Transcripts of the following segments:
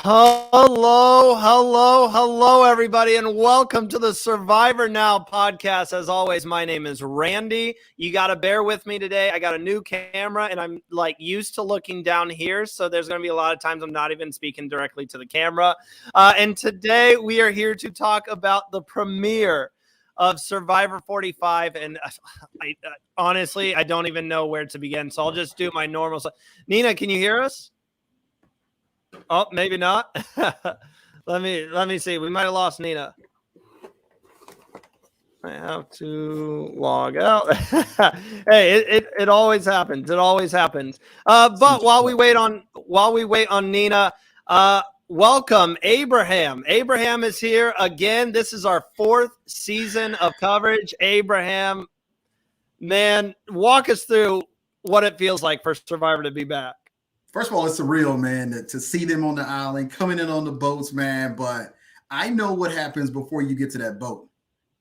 Hello, everybody, and welcome to the Survivor Now podcast. As always, my name is Randy. You got to bear with me today. I got a new camera, and I'm used to looking down here, so there's going to be a lot of times I'm not even speaking directly to the camera. And today we are here to talk about the premiere of Survivor 45, and honestly, I don't even know where to begin, so I'll just do my normal stuff. Nina, can you hear us? Oh, maybe not. Let me see. We might have lost Nina. I have to log out. Hey, it always happens. It always happens. But while we wait on Nina, welcome Abraham. Abraham is here again. This is our 4th season of coverage. Abraham, man, walk us through what it feels like for Survivor to be back. First of all, it's surreal, man, to see them on the island, coming in on the boats, man. But I know what happens before you get to that boat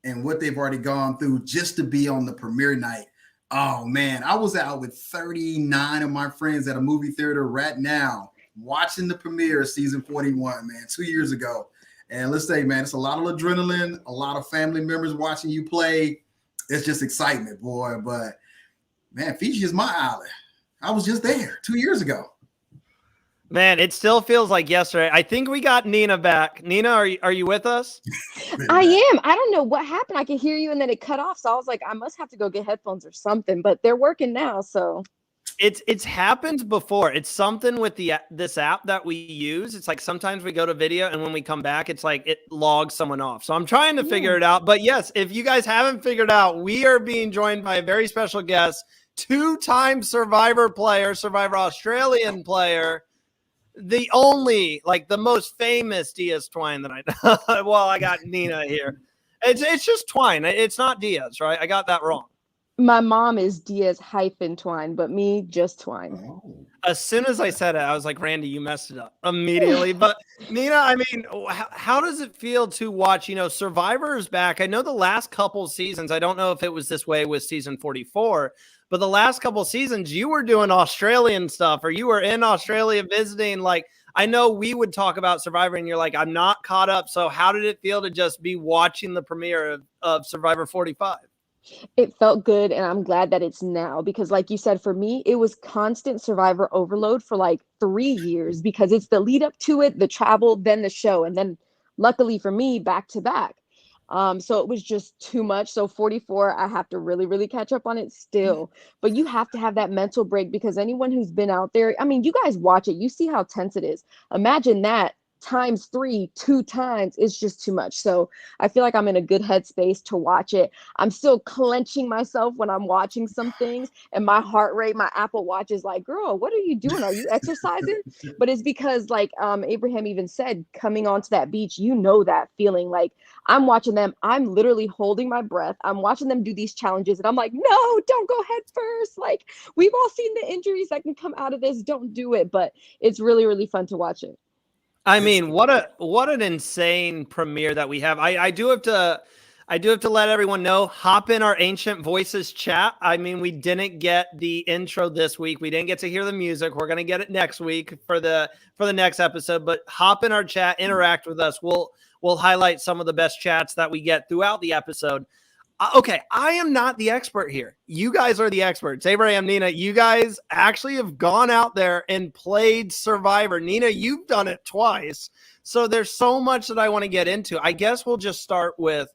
and what they've already gone through just to be on the premiere night. Oh, man, I was out with 39 of my friends at a movie theater right now watching the premiere of season 41, man, 2 years ago. And let's say, man, it's a lot of adrenaline, a lot of family members watching you play. It's just excitement, boy. But, man, Fiji is my island. I was just there 2 years ago. Man, it still feels like yesterday. I think we got Nina back. Nina, are you with us? I am. I don't know what happened. I could hear you and then it cut off. So I was like, I must have to go get headphones or something, but they're working now. So it's happened before. It's something with this app that we use. It's like sometimes we go to video and when we come back, it's like it logs someone off. So I'm trying to figure it out. But yes, if you guys haven't figured out, we are being joined by a very special guest, 2-time Survivor player, Survivor Australian player. The only, the most famous Diaz Twine that I know. Well, I got Nina here. It's just Twine. It's not Diaz, right? I got that wrong. My mom is Diaz-Twine, but me, just Twine. As soon as I said it, I was like, Randy, you messed it up immediately. But Nina, I mean, how does it feel to watch, Survivor is back? I know the last couple seasons, I don't know if it was this way with season 44, but the last couple seasons, you were doing Australian stuff or you were in Australia visiting. I know we would talk about Survivor and you're like, I'm not caught up. So how did it feel to just be watching the premiere of Survivor 45? It felt good, and I'm glad that it's now because, like you said, for me, it was constant Survivor overload for 3 years because it's the lead up to it, the travel, then the show, and then luckily for me, back to back. So it was just too much. So 44, I have to really, really catch up on it still. But you have to have that mental break because anyone who's been out there, I mean, you guys watch it, you see how tense it is. Imagine that times 3, 2 times. It's just too much. So I feel like I'm in a good headspace to watch it. I'm still clenching myself when I'm watching some things, and my heart rate, my Apple Watch is like, girl, what are you doing? Are you exercising? But it's because Abraham even said, coming onto that beach, that feeling. I'm watching them. I'm literally holding my breath. I'm watching them do these challenges, and I'm like, no, don't go head first. We've all seen the injuries that can come out of this. Don't do it. But it's really, really fun to watch it. I mean, what an insane premiere that we have. I do have to let everyone know, hop in our Ancient Voices chat. I mean, we didn't get the intro this week. We didn't get to hear the music. We're going to get it next week for the next episode, but hop in our chat, interact with us. We'll highlight some of the best chats that we get throughout the episode. Okay, I am not the expert here. You guys are the experts. Abraham, Nina, you guys actually have gone out there and played Survivor. Nina, you've done it twice. So there's so much that I want to get into. I guess we'll just start with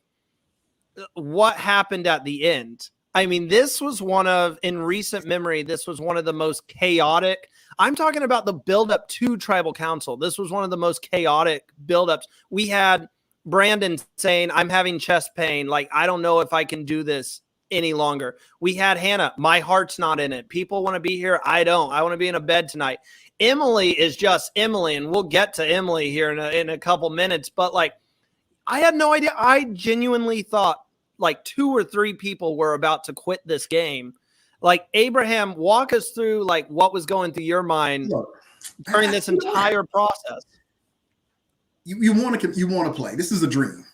what happened at the end. I mean, in recent memory, this was one of the most chaotic. I'm talking about the buildup to Tribal Council. This was one of the most chaotic buildups. We had Brandon saying, I'm having chest pain. I don't know if I can do this any longer. We had Hannah, my heart's not in it. People want to be here. I don't. I want to be in a bed tonight. Emily is just Emily, and we'll get to Emily here in a couple minutes. But I had no idea. I genuinely thought 2 or 3 people were about to quit this game. Abraham, walk us through what was going through your mind during this entire process. You want to play. This is a dream.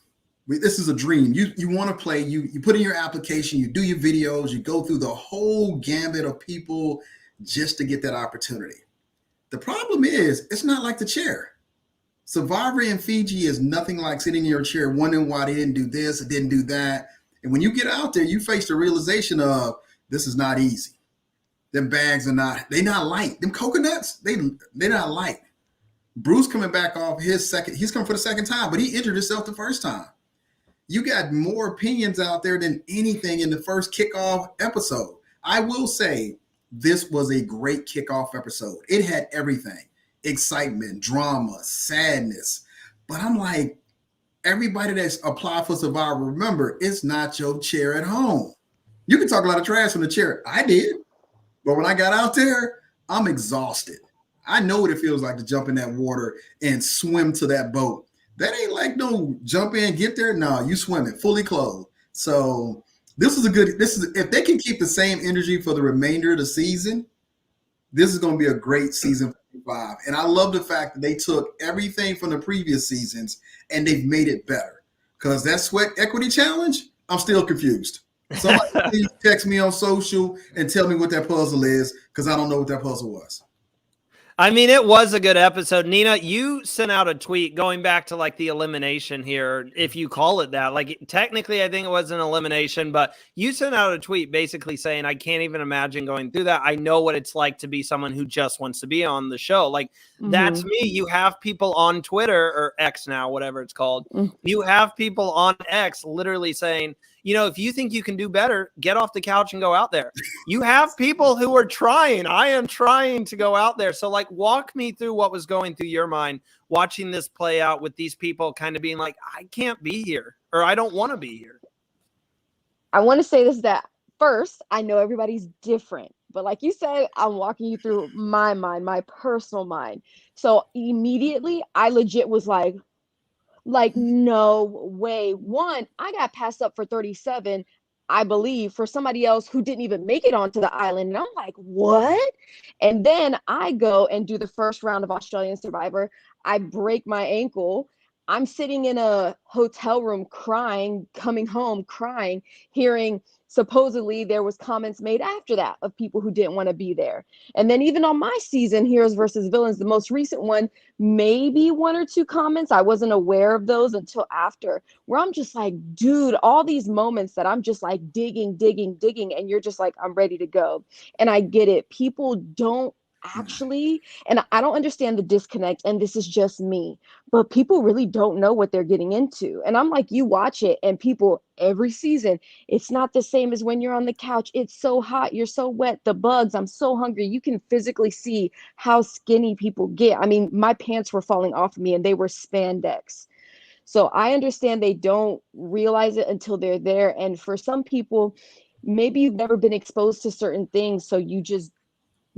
This is a dream. You want to play. You put in your application. You do your videos. You go through the whole gambit of people just to get that opportunity. The problem is, it's not like the chair. Survivor in Fiji is nothing like sitting in your chair wondering why they didn't do this or didn't do that. And when you get out there, you face the realization of this is not easy. Them bags are they're not light. Them coconuts, they're not light. Bruce coming back off he's coming for the second time, but he injured himself the first time. You got more opinions out there than anything in the first kickoff episode. I will say this was a great kickoff episode. It had everything. Excitement, drama, sadness. But I'm like, everybody that's applied for Survivor, remember, it's not your chair at home. You can talk a lot of trash from the chair. I did. But when I got out there, I'm exhausted. I know what it feels like to jump in that water and swim to that boat. That ain't like no jump in, get there. No, you swimming fully clothed. So if they can keep the same energy for the remainder of the season, this is going to be a great season 5. And I love the fact that they took everything from the previous seasons and they've made it better. Because that sweat equity challenge, I'm still confused. Somebody please text me on social and tell me what that puzzle is, because I don't know what that puzzle was. I mean, it was a good episode. Nina, you sent out a tweet going back to like the elimination here, if you call it that. Like technically, I think it was an elimination, but you sent out a tweet basically saying, I can't even imagine going through that. I know what it's like to be someone who just wants to be on the show. Like that's me. You have people on Twitter or X now, whatever it's called. You have people on X literally saying, you know, if you think you can do better, get off the couch and go out there. You have people who are trying. I am trying to go out there. So like, walk me through what was going through your mind watching this play out with these people kind of being like, I can't be here, or I don't want to be here. I want to say this, that first, I know everybody's different, but like you said, I'm walking you through my mind, my personal mind. So immediately I legit was like, no way. One, I got passed up for 37, I believe, for somebody else who didn't even make it onto the island. And I'm like, what? And then I go and do the first round of Australian Survivor. I break my ankle. I'm sitting in a hotel room crying, coming home crying, hearing supposedly there was comments made after that of people who didn't want to be there. And then even on my season, Heroes versus Villains, the most recent one, maybe 1 or 2 comments. I wasn't aware of those until after, where I'm just like, dude, all these moments that I'm just like digging. And you're just like, I'm ready to go. And I get it. People don't actually, and I don't understand the disconnect, and this is just me, but people really don't know what they're getting into. And I'm like, you watch it and people every season, it's not the same as when you're on the couch. It's so hot, you're so wet, the bugs, I'm so hungry. You can physically see how skinny people get. I mean, my pants were falling off of me and they were spandex. So I understand they don't realize it until they're there. And for some people, maybe you've never been exposed to certain things, so you just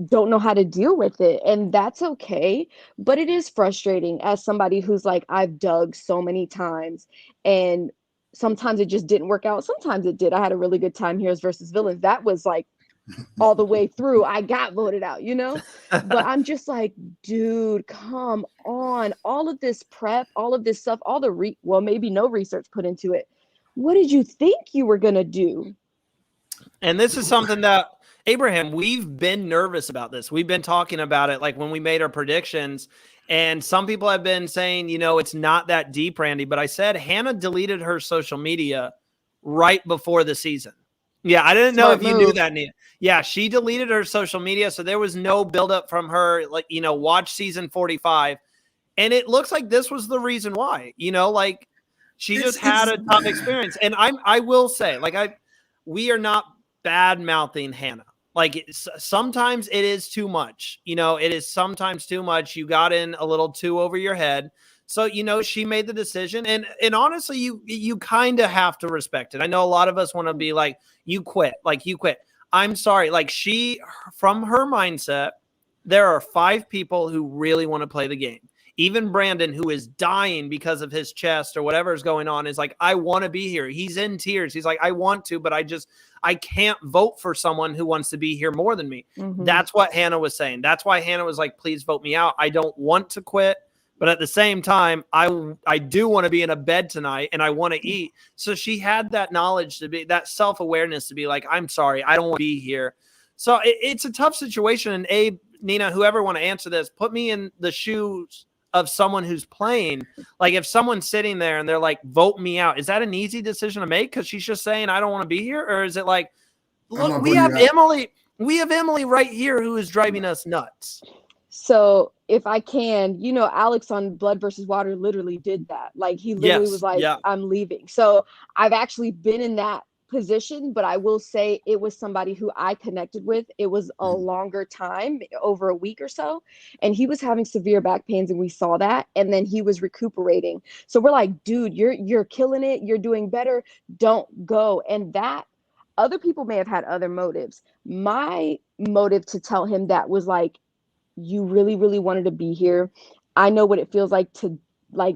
don't know how to deal with it, and that's okay. But it is frustrating as somebody who's like, I've dug so many times and sometimes it just didn't work out, sometimes it did. I had a really good time Heroes versus Villains. That was like all the way through. I got voted out, you know. But I'm just like, dude, come on. All of this prep, all of this stuff, all the well, maybe no research put into it. What did you think you were gonna do? And this is something that, Abraham, we've been nervous about this. We've been talking about it like when we made our predictions, and some people have been saying, you know, it's not that deep, Randy. But I said Hannah deleted her social media right before the season. Yeah, I didn't know if you knew that, Nia. Yeah, she deleted her social media, so there was no buildup from her, like, you know, watch season 45. And it looks like this was the reason why, you know, like she just had a tough experience. And I will say, like, we are not bad mouthing Hannah. Like sometimes it is too much, you know, it is sometimes too much. You got in a little too over your head. So, you know, she made the decision, and honestly, you kind of have to respect it. I know a lot of us want to be like, you quit. I'm sorry. Like from her mindset, there are 5 people who really want to play the game. Even Brandon, who is dying because of his chest or whatever is going on, is like, I want to be here. He's in tears. He's like, I want to, but I can't vote for someone who wants to be here more than me. Mm-hmm. That's what Hannah was saying. That's why Hannah was like, please vote me out. I don't want to quit, but at the same time, I do want to be in a bed tonight and I want to eat. So she had that knowledge to be, that self-awareness to be like, I'm sorry, I don't want to be here. So it's a tough situation. And Abe, Nina, whoever want to answer this, put me in the shoes of someone who's playing. Like if someone's sitting there and they're like, vote me out, is that an easy decision to make? Because she's just saying, I don't want to be here. Or is it like, look, we have Emily right here who is driving us nuts. So if I can, Alex on Blood versus Water literally did that. Like he literally was like, I'm leaving. So I've actually been in that position, but I will say it was somebody who I connected with. It was a longer time, over a week or so, and he was having severe back pains, and we saw that, and then he was recuperating. So we're like, dude, you're killing it, you're doing better, don't go. And that other people may have had other motives. My motive to tell him that was like, you really, really wanted to be here. I know what it feels like to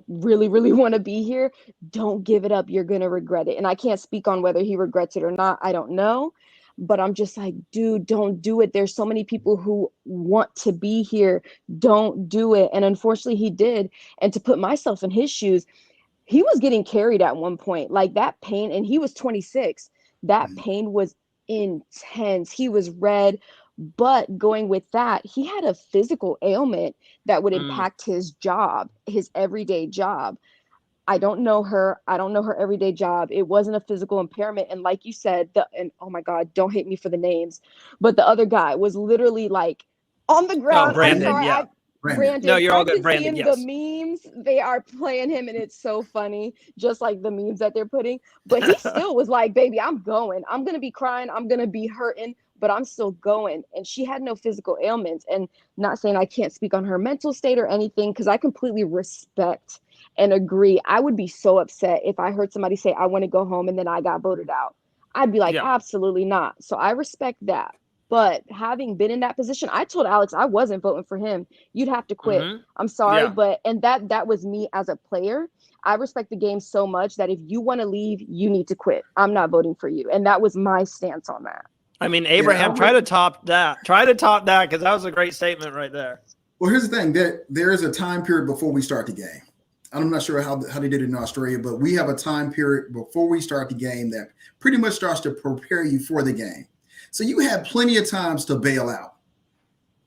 really, really want to be here. Don't give it up. You're going to regret it. And I can't speak on whether he regrets it or not. I don't know. But I'm just like, dude, don't do it. There's so many people who want to be here. Don't do it. And unfortunately he did. And to put myself in his shoes, he was getting carried at one point, like that pain. And he was 26. That pain was intense. He was red. But going with that, he had a physical ailment that would impact his job, his everyday job. I don't know her everyday job. It wasn't a physical impairment. And like you said, and oh my God, don't hate me for the names, but the other guy was literally like on the ground. Oh, Brandon, I'm sorry, Brandon. No, you're all good. Brandon, yes. The memes, they are playing him, and it's so funny, just like the memes that they're putting. But he still was like, baby, I'm going. I'm going to be crying. I'm going to be hurting, but I'm still going. And she had no physical ailments. And not saying I can't speak on her mental state or anything, because I completely respect and agree. I would be so upset if I heard somebody say, I want to go home, and then I got voted out. I'd be like, absolutely not. So I respect that. But having been in that position, I told Alex I wasn't voting for him. You'd have to quit. I'm sorry, and that was me as a player. I respect the game so much that if you want to leave, you need to quit. I'm not voting for you. And that was my stance on that. I mean, Abraham, try to top that. Because that was a great statement right there. Well, here's the thing. There is a time period before we start the game. I'm not sure how they did it in Australia, but we have a time period before we start the game that pretty much starts to prepare you for the game. So you have plenty of times to bail out.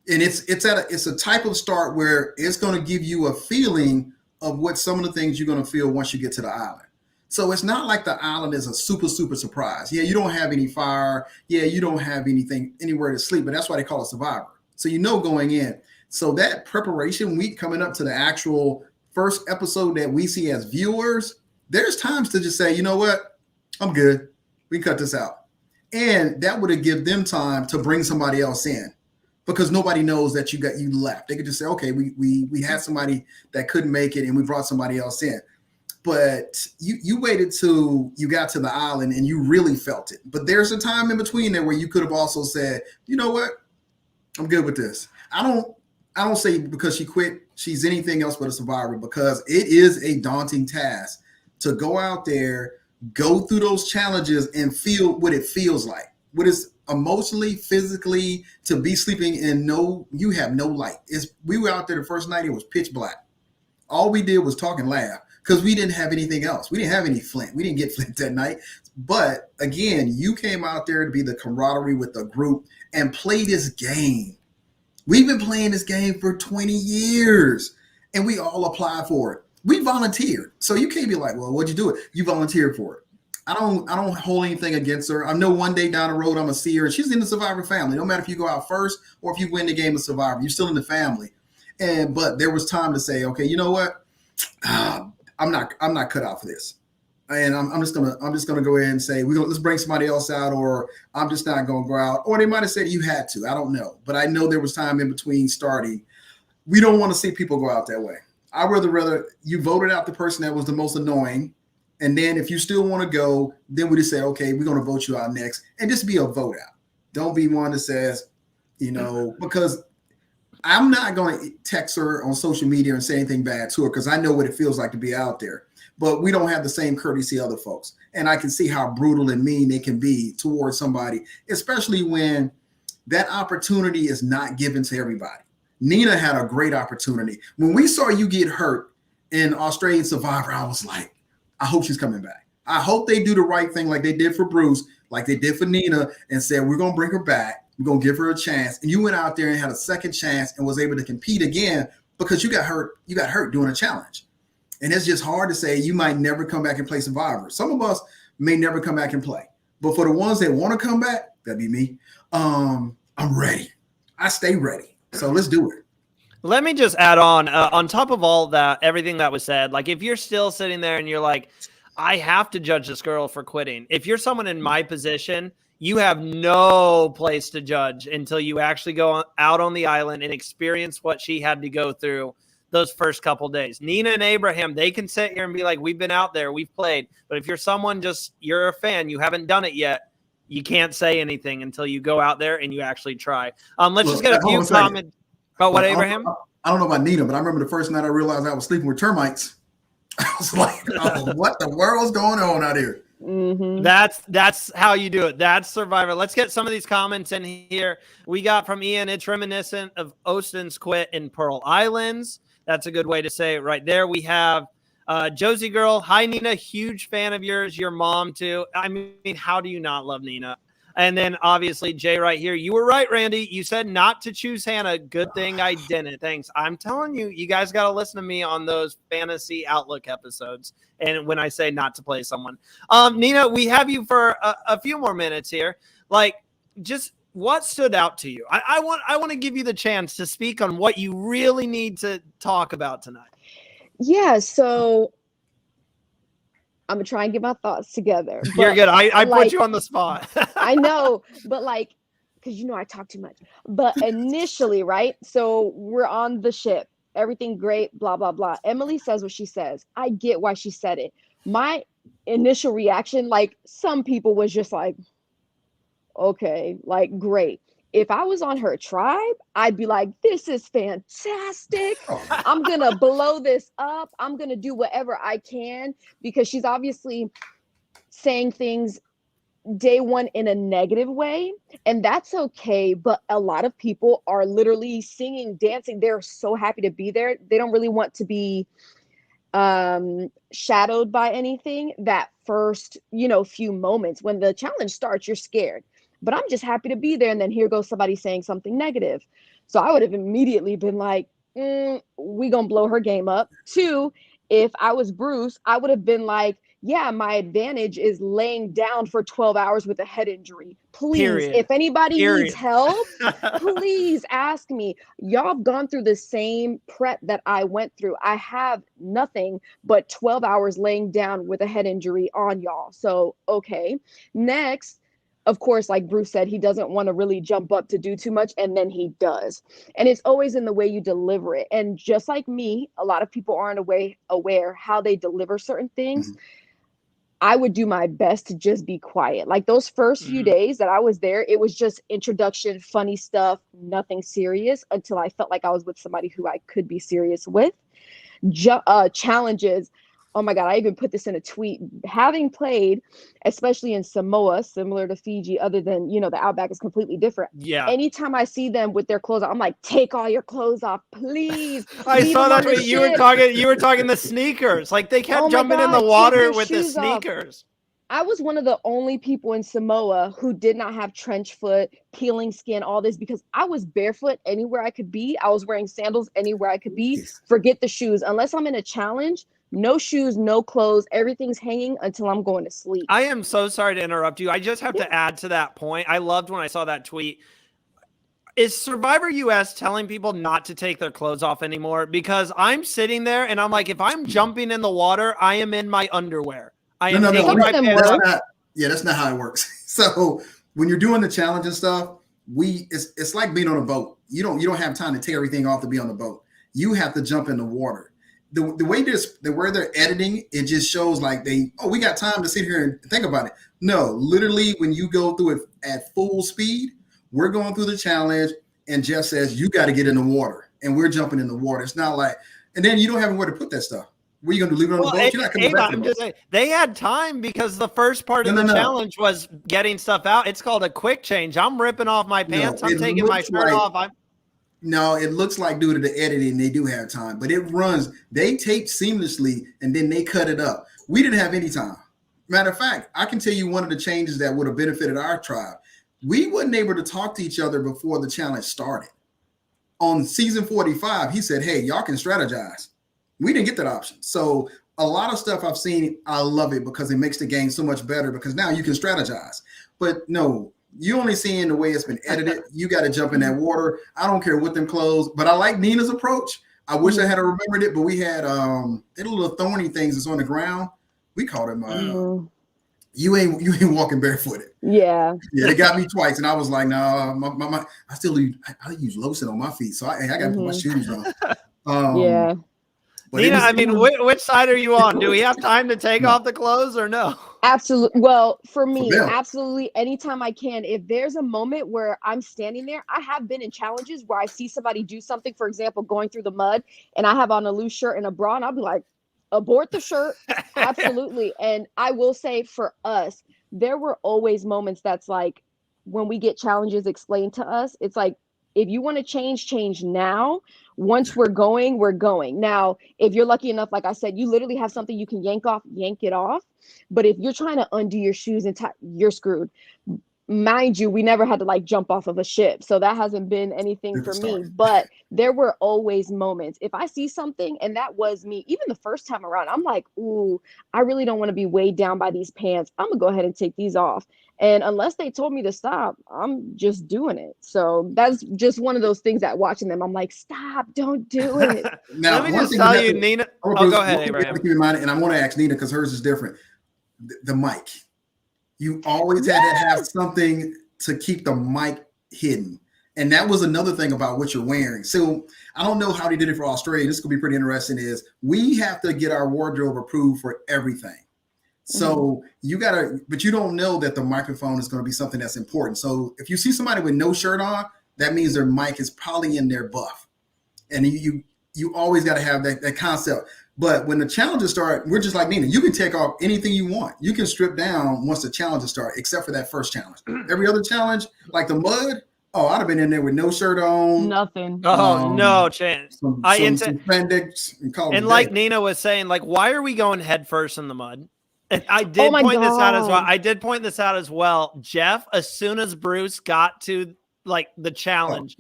And it's a type of start where it's going to give you a feeling of what some of the things you're going to feel once you get to the island. So it's not like the island is a super, super surprise. Yeah, you don't have any fire. Yeah, you don't have anywhere to sleep, but that's why they call it Survivor. So going in. So that preparation week coming up to the actual first episode that we see as viewers, there's times to just say, you know what? I'm good. We can cut this out. And that would have given them time to bring somebody else in, because nobody knows that you left. They could just say, okay, we had somebody that couldn't make it and we brought somebody else in. But you waited till you got to the island and you really felt it. But there's a time in between there where you could have also said, you know what? I'm good with this. I don't say because she quit, she's anything else but a survivor, because it is a daunting task to go out there, go through those challenges and feel what it feels like. What is emotionally, physically, to be sleeping in you have no light. We were out there the first night, it was pitch black. All we did was talk and laugh because we didn't have anything else. We didn't have any flint. We didn't get flint that night. But again, you came out there to be the camaraderie with the group and play this game. We've been playing this game for 20 years and we all applied for it. We volunteered. So you can't be like, well, what'd you do it? You volunteered for it. I don't hold anything against her. I know one day down the road, I'm going to see her and she's in the Survivor family. No matter if you go out first or if you win the game of Survivor, you're still in the family. But there was time to say, okay, you know what? I'm not cut out for this. And I'm just gonna go ahead and say let's bring somebody else out, or I'm just not gonna go out. Or they might have said you had to. I don't know. But I know there was time in between starting. We don't want to see people go out that way. I'd rather you voted out the person that was the most annoying. And then if you still want to go, then we just say, okay, we're going to vote you out next. And just be a vote out. Don't be one that says, because I'm not going to text her on social media and say anything bad to her because I know what it feels like to be out there. But we don't have the same courtesy other folks. And I can see how brutal and mean they can be towards somebody, especially when that opportunity is not given to everybody. Nina had a great opportunity. When we saw you get hurt in Australian Survivor, I was like, I hope she's coming back. I hope they do the right thing like they did for Bruce, like they did for Nina, and said, we're going to bring her back. We're going to give her a chance. And you went out there and had a second chance and was able to compete again because you got hurt. You got hurt doing a challenge, and it's just hard to say you might never come back and play Survivor. Some of us may never come back and play, but for the ones that want to come back, that'd be me. I'm ready. I stay ready. So let's do it. Let me just add on top of all that, everything that was said, like if you're still sitting there and you're like, I have to judge this girl for quitting. If you're someone in my position, you have no place to judge until you actually go out on the island and experience what she had to go through those first couple days. Nina and Abraham, they can sit here and be like, we've been out there, we've played. But if you're someone you're a fan, you haven't done it yet, you can't say anything until you go out there and you actually try. Let's just get a few comments. About what, Abraham? I don't know about Nina, but I remember the first night I realized I was sleeping with termites. I was like, oh, what the world's going on out here? Mm-hmm. That's how you do it. That's Survivor. Let's get some of these comments in here. We got from Ian, it's reminiscent of Ostin's quit in Pearl Islands. That's a good way to say it right there. We have Josie Girl. Hi, Nina. Huge fan of yours. Your mom, too. I mean, how do you not love Nina? And then obviously Jay right here. You were right, Randy. You said not to choose Hannah. Good thing I didn't. Thanks. I'm telling you, you guys got to listen to me on those fantasy outlook episodes. And when I say not to play someone, Nina, we have you for a few more minutes here. Like, just what stood out to you? I want to give you the chance to speak on what you really need to talk about tonight. Yeah. So I'm gonna try and get my thoughts together. You're good. I put you on the spot. I know, but like, because I talk too much. But initially, right? So we're on the ship. Everything great, blah, blah, blah. Emily says what she says. I get why she said it. My initial reaction, like some people was just like, okay, like great. If I was on her tribe, I'd be like, this is fantastic. I'm going to blow this up. I'm going to do whatever I can, because she's obviously saying things day one in a negative way. And that's okay. But a lot of people are literally singing, dancing. They're so happy to be there. They don't really want to be shadowed by anything. That first, few moments when the challenge starts, you're scared. But I'm just happy to be there. And then here goes somebody saying something negative. So I would have immediately been like, we gonna blow her game up. 2, if I was Bruce, I would have been like, yeah, my advantage is laying down for 12 hours with a head injury. Please, if anybody needs help, please ask me. Y'all have gone through the same prep that I went through. I have nothing but 12 hours laying down with a head injury on y'all. So, okay. Next, of course, like Bruce said, he doesn't want to really jump up to do too much, and then he does. And it's always in the way you deliver it. And just like me, a lot of people aren't aware how they deliver certain things. Mm-hmm. I would do my best to just be quiet. Like those first few days that I was there, it was just introduction, funny stuff, nothing serious, until I felt like I was with somebody who I could be serious with. Challenges. Oh my God, I even put this in a tweet. Having played, especially in Samoa, similar to Fiji, other than, the Outback is completely different. Yeah. Anytime I see them with their clothes on, I'm like, take all your clothes off, please. I saw that tweet. You were talking the sneakers. Like they kept jumping in the water with the sneakers. I was one of the only people in Samoa who did not have trench foot, peeling skin, all this, because I was barefoot anywhere I could be. I was wearing sandals anywhere I could be. Forget the shoes. Unless I'm in a challenge, no shoes, no clothes. Everything's hanging until I'm going to sleep. I am so sorry to interrupt you. I just have to add to that point. I loved when I saw that tweet. Is Survivor US telling people not to take their clothes off anymore? Because I'm sitting there and I'm like, if I'm jumping in the water, I am in my underwear. I am taking my pants off. That's not how it works. So when you're doing the challenge and stuff, it's like being on a boat. You don't have time to take everything off to be on the boat. You have to jump in the water. The way where they're editing, it just shows like we got time to sit here and think about it. No, literally when you go through it at full speed, we're going through the challenge and Jeff says, you got to get in the water, and we're jumping in the water. It's not like, and then you don't have anywhere to put that stuff. Where are you going to leave it on the boat? You're not coming back to the boat. They had time because the first part of the challenge was getting stuff out. It's called a quick change. I'm ripping off my pants. I'm taking my shirt off. No, it looks like due to the editing, they do have time, but it runs. They tape seamlessly and then they cut it up. We didn't have any time. Matter of fact, I can tell you one of the changes that would have benefited our tribe. We wasn't able to talk to each other before the challenge started On season 45, he said, hey, y'all can strategize. We didn't get that option. So a lot of stuff I've seen, I love it because it makes the game so much better because now you can strategize. But no, you only seeing the way it's been edited. You got to jump in that water. I don't care what them clothes, but I like Nina's approach. I wish I had remembered it, but we had little thorny things that's on the ground. We called them you ain't walking barefooted. Yeah. Yeah, they got me twice, and I was like, no, I use lotion on my feet, so I got to put my shoes on. Yeah. Nina, I mean, which side are you on? Do we have time to take off the clothes or no? Absolutely. Well, for me, absolutely. Anytime I can, if there's a moment where I'm standing there, I have been in challenges where I see somebody do something, for example, going through the mud, and I have on a loose shirt and a bra, and I'll be like, abort the shirt. Absolutely. And I will say for us, there were always moments that's like when we get challenges explained to us, it's like, if you want to change now. Once we're going, we're going. Now, if you're lucky enough, like I said, you literally have something you can yank it off. But if you're trying to undo your shoes and you're screwed. Mind you, we never had to like jump off of a ship. So that hasn't been anything for me. But there were always moments. If I see something, and that was me, even the first time around, I'm like, ooh, I really don't want to be weighed down by these pants. I'm going to go ahead and take these off. And unless they told me to stop, I'm just doing it. So that's just one of those things that watching them, I'm like, stop, don't do it. Now, let me just tell you, Nina. Go ahead, Abraham. Keep in mind, and I want to ask Nina because hers is different. The mic. You always had to have something to keep the mic hidden. And that was another thing about what you're wearing. So I don't know how they did it for Australia. This could be pretty interesting is we have to get our wardrobe approved for everything. So you but you don't know that the microphone is going to be something that's important. So if you see somebody with no shirt on, that means their mic is probably in their buff. And you always got to have that concept. But when the challenges start, we're just like Nina. You can take off anything you want. You can strip down once the challenges start, except for that first challenge. Every other challenge, like the mud, I'd have been in there with no shirt on. Nothing. No chance. Some spandex and like Nina was saying, like, why are we going head first in the mud? And I did point this out as well. I did point this out as well. Jeff, as soon as Bruce got to like the challenge,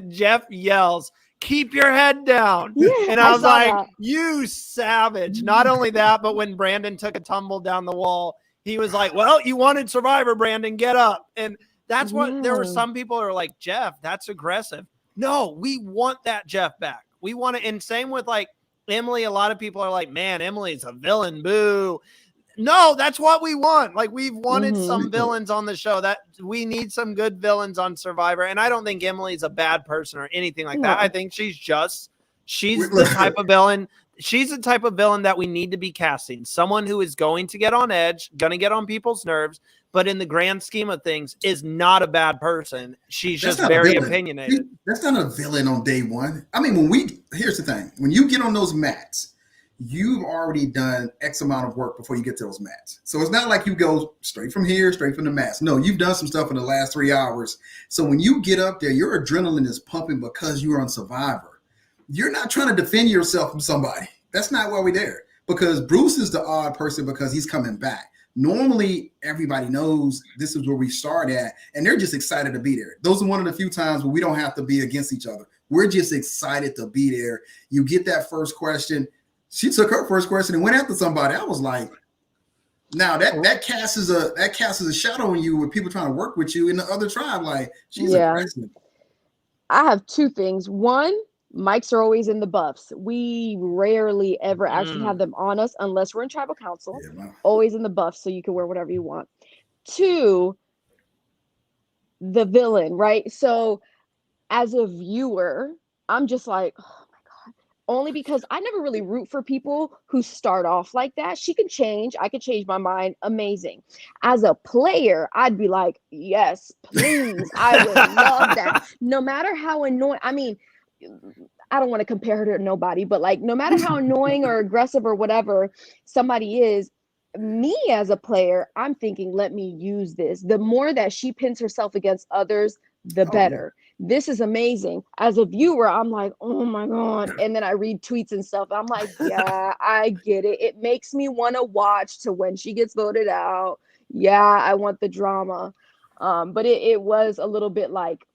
Jeff yells, keep your head down. Yeah, and I was like, you savage. Not only that, but when Brandon took a tumble down the wall, he was like, well, you wanted Survivor, Brandon, get up. And that's what there were some people who are like, Jeff, that's aggressive. No, we want that Jeff back. We want it. And same with like Emily. A lot of people are like, man, Emily's a villain. Boo. No, that's what we want. Like we've wanted some villains on the show. That we need some good villains on Survivor. And I don't think Emily's a bad person or anything like that. I think she's the type of villain. She's the type of villain that we need to be casting. Someone who is going to get on edge, going to get on people's nerves, but in the grand scheme of things is not a bad person. She's just very opinionated. That's not a villain on day one. I mean, here's the thing. When you get on those mats, you've already done X amount of work before you get to those mats. So it's not like you go straight from here, straight from the mats. No, you've done some stuff in the last 3 hours. So when you get up there, your adrenaline is pumping because you're on Survivor. You're not trying to defend yourself from somebody. That's not why we're there. Because Bruce is the odd person because he's coming back. Normally, everybody knows this is where we start at, and they're just excited to be there. Those are one of the few times where we don't have to be against each other. We're just excited to be there. You get that first question. She took her first question and went after somebody. I was like, now that casts a shadow on you with people trying to work with you in the other tribe. Like she's aggressive. I have two things. One, mics are always in the buffs. We rarely ever actually have them on us unless we're in tribal council. Yeah, wow. Always in the buffs, so you can wear whatever you want. Two, the villain, right? So as a viewer, I'm just like, only because I never really root for people who start off like that. She can change. I could change my mind. Amazing. As a player, I'd be like, yes, please. I would love that. No matter how annoying. I mean, I don't want to compare her to nobody, but like, no matter how annoying or aggressive or whatever somebody is, me as a player, I'm thinking, let me use this. The more that she pins herself against others, the better. This is amazing. As a viewer, I'm like, oh my God. And then I read tweets and stuff. I'm like, yeah, I get it. It makes me want to watch to when she gets voted out. Yeah, I want the drama. But it was a little bit like,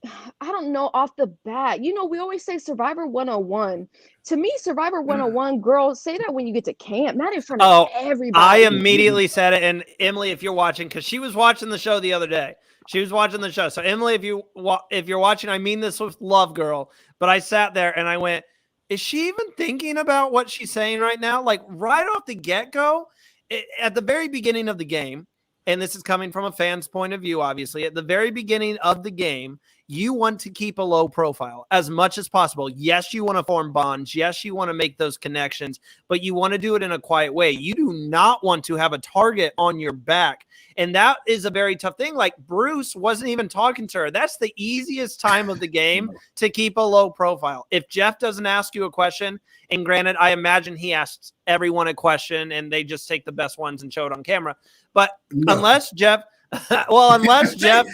I don't know off the bat. You know, we always say Survivor 101. To me, Survivor 101, girls, say that when you get to camp, not in front of Oh, I everybody. immediately said it. And Emily, if you're watching, because she was watching the show the other day, she was watching the show. So Emily, if you're watching, I mean this with love, girl. But I sat there and I went, is she even thinking about what she's saying right now? Like right off the get-go, at the very beginning of the game, and this is coming from a fan's point of view, obviously, at the very beginning of the game, you want to keep a low profile as much as possible. Yes, you want to form bonds. Yes, you want to make those connections, but you want to do it in a quiet way. You do not want to have a target on your back. And that is a very tough thing. Like Bruce wasn't even talking to her. That's the easiest time of the game to keep a low profile. If Jeff doesn't ask you a question, and granted, I imagine he asks everyone a question and they just take the best ones and show it on camera. But unless Jeff, unless Jeff,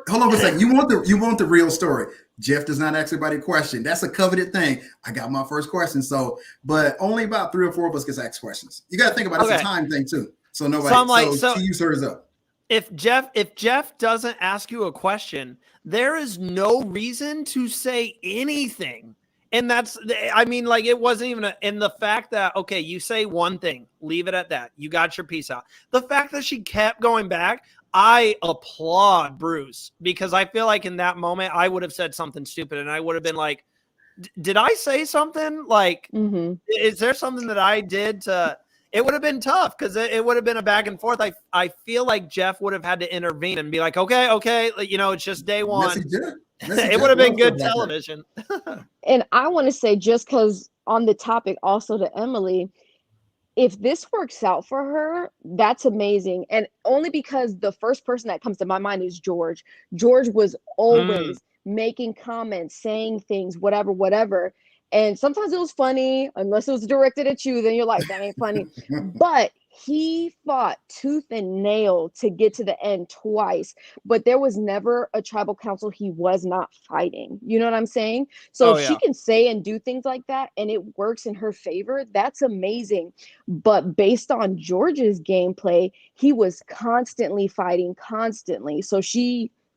hold on a second. You want the real story. Jeff does not ask everybody a question. That's a coveted thing. I got my first question. So, but only about 3 or 4 of us gets asked questions. You got to think about it's a time thing too. So nobody. So she used hers up. If Jeff doesn't ask you a question, there is no reason to say anything. And that's, I mean, like it wasn't even and the fact that, okay, you say one thing, leave it at that. You got your piece out. The fact that she kept going back, I applaud Bruce, because I feel like in that moment, I would have said something stupid and I would have been like, did I say something? Like, is there something that I did to, it would have been tough because it would have been a back and forth. I feel like Jeff would have had to intervene and be like, okay, you know, it's just day one. It would have been good television. And I want to say, just because on the topic also to Emily, if this works out for her, that's amazing. And only because the first person that comes to my mind is George. George was always making comments, saying things, whatever. And sometimes it was funny, unless it was directed at you, then you're like, that ain't funny. But he fought tooth and nail to get to the end twice, but there was never a tribal council he was not fighting. You know what I'm saying? So if she can say and do things like that and it works in her favor, that's amazing. But based on George's gameplay, he was constantly fighting, constantly. So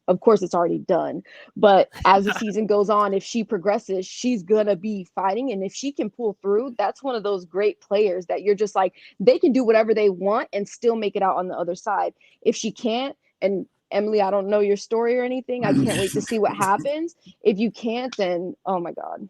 of course, it's already done. But as the season goes on, if she progresses, she's going to be fighting. And if she can pull through, that's one of those great players that you're just like, they can do whatever they want and still make it out on the other side. If she can't, and Emily, I don't know your story or anything, I can't wait to see what happens. If you can't, then, oh my God.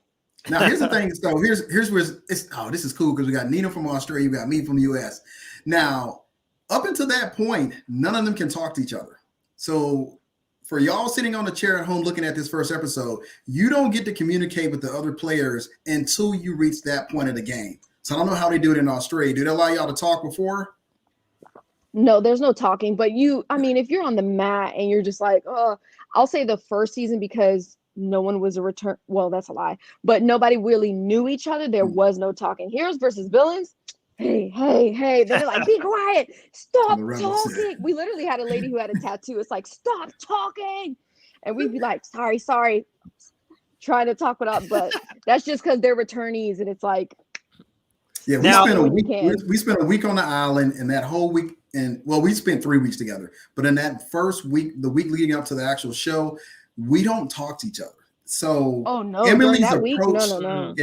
Now, here's the thing. So here's where this is cool because we got Nina from Australia, we got me from the US. Now, up until that point, none of them can talk to each other. So for y'all sitting on the chair at home looking at this first episode, you don't get to communicate with the other players until you reach that point of the game. So I don't know how they do it in Australia. Do they allow y'all to talk before? No, there's no talking. But if you're on the mat and you're just like, oh, I'll say the first season because no one was a return. Well, that's a lie. But nobody really knew each other. There was no talking. Heroes versus villains. Hey. Then they're like, be quiet. Stop talking. We literally had a lady who had a tattoo. It's like, stop talking. And we'd be like, sorry. Trying to talk it up. But that's just because they're returnees. And it's like. Yeah, we spent a week on the island, and that whole week, we spent 3 weeks together. But in that first week, the week leading up to the actual show, we don't talk to each other. So Emily's approach,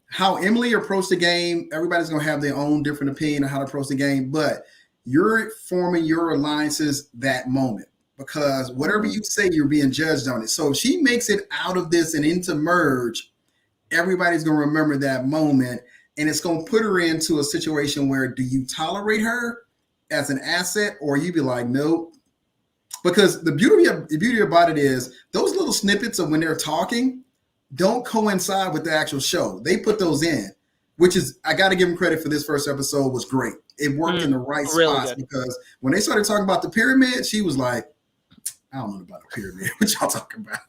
how Emily approached the game, everybody's going to have their own different opinion on how to approach the game, but you're forming your alliances that moment because whatever you say, you're being judged on it. So if she makes it out of this and into merge, everybody's going to remember that moment, and it's going to put her into a situation where do you tolerate her as an asset or you be like, nope? Because the beauty about it is those little snippets of when they're talking don't coincide with the actual show. They put those in, which is, I got to give them credit for this first episode was great. It worked in the right spots because when they started talking about the pyramid, she was like, I don't know about the pyramid. What y'all talking about?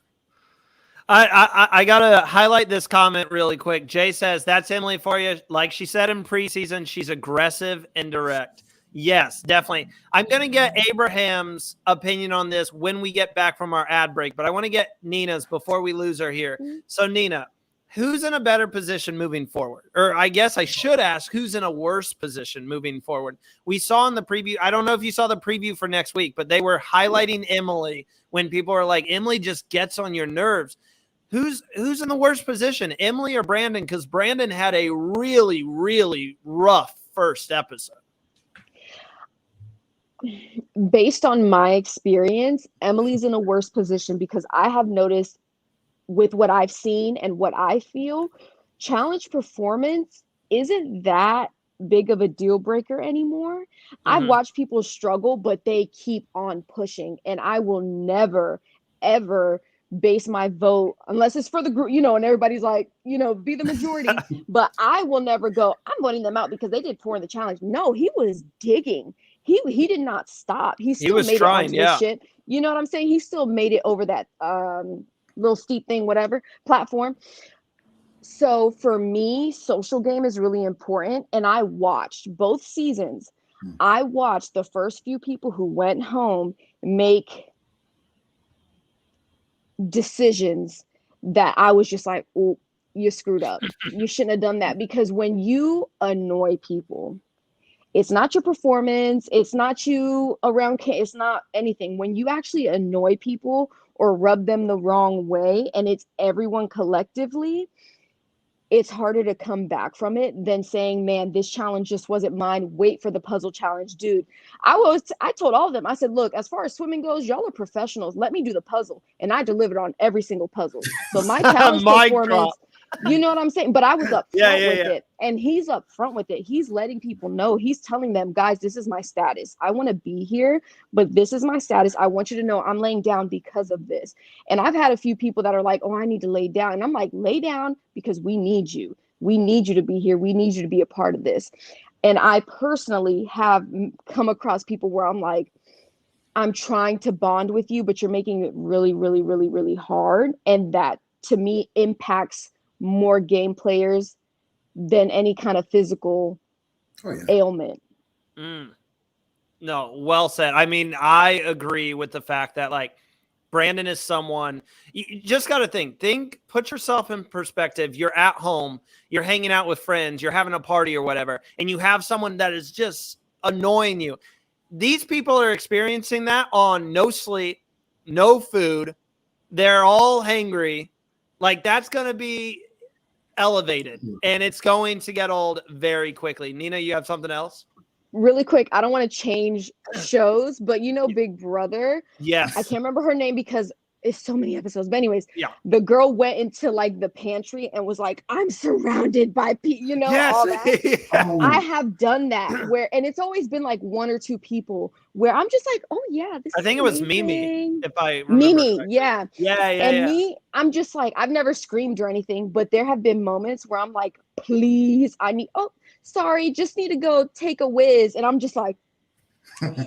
I got to highlight this comment really quick. Jay says, that's Emily for you. Like she said in preseason, she's aggressive and direct. Yes, definitely. I'm going to get Abraham's opinion on this when we get back from our ad break, but I want to get Nina's before we lose her here. So Nina, who's in a better position moving forward? Or I guess I should ask, who's in a worse position moving forward? We saw in the preview, I don't know if you saw the preview for next week, but they were highlighting Emily when people are like, Emily just gets on your nerves. Who's in the worst position, Emily or Brandon? Because Brandon had a really, really rough first episode. Based on my experience, Emily's in a worse position because I have noticed with what I've seen and what I feel, challenge performance isn't that big of a deal breaker anymore. Mm-hmm. I've watched people struggle, but they keep on pushing. And I will never, ever base my vote unless it's for the group, and everybody's like, be the majority. But I will never go, I'm voting them out because they did poor in the challenge. No, he was digging. He did not stop. He was made trying, it onto the shit. You know what I'm saying? He still made it over that little steep thing, whatever platform. So for me, social game is really important. And I watched both seasons. I watched the first few people who went home make decisions that I was just like, oh, you screwed up. You shouldn't have done that. Because when you annoy people, it's not your performance. It's not you around. It's not anything. When you actually annoy people or rub them the wrong way, and it's everyone collectively, it's harder to come back from it than saying, man, this challenge just wasn't mine. Wait for the puzzle challenge. Dude, I told all of them, I said, look, as far as swimming goes, y'all are professionals. Let me do the puzzle. And I delivered on every single puzzle. So my challenge performance, you know what I'm saying? But I was up front with it. And he's up front with it. He's letting people know. He's telling them, guys, this is my status. I want to be here, but this is my status. I want you to know I'm laying down because of this. And I've had a few people that are like, oh, I need to lay down. And I'm like, lay down because we need you. We need you to be here. We need you to be a part of this. And I personally have come across people where I'm like, I'm trying to bond with you, but you're making it really, really, really, really hard. And that to me impacts more game players than any kind of physical ailment. No, well said. I mean, I agree with the fact that like Brandon is someone you just got to think, put yourself in perspective. You're at home, you're hanging out with friends, you're having a party or whatever, and you have someone that is just annoying you. These people are experiencing that on no sleep, no food. They're all hangry. Like that's going to be elevated and it's going to get old very quickly. Nina, you have something else? Really quick. I don't want to change shows, but Big Brother. Yes. I can't remember her name because it's so many episodes. But anyways, the girl went into like the pantry and was like, I'm surrounded by people, all that. I have done that and it's always been like one or two people where I'm just like, oh yeah, this I think is it was amazing. Mimi, if I remember Mimi, yeah. Me, I'm just like, I've never screamed or anything, but there have been moments where I'm like, please, sorry, just need to go take a whiz. And I'm just like,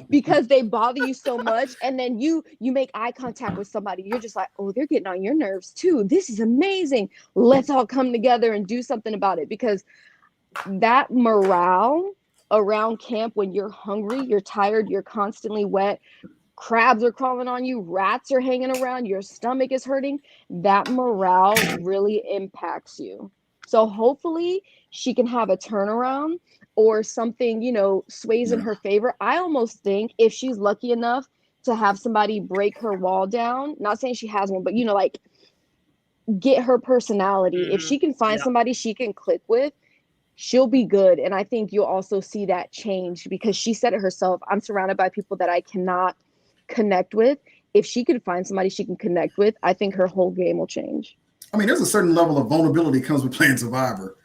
because they bother you so much. And then you make eye contact with somebody. You're just like, oh, they're getting on your nerves too. This is amazing. Let's all come together and do something about it. Because that morale around camp when you're hungry, you're tired, you're constantly wet, crabs are crawling on you, rats are hanging around, your stomach is hurting. That morale really impacts you. So hopefully she can have a turnaround or something, sways in her favor. I almost think if she's lucky enough to have somebody break her wall down, not saying she has one, but, like get her personality. If she can find somebody she can click with, she'll be good. And I think you'll also see that change because she said it herself. I'm surrounded by people that I cannot connect with. If she can find somebody she can connect with, I think her whole game will change. I mean, there's a certain level of vulnerability comes with playing Survivor.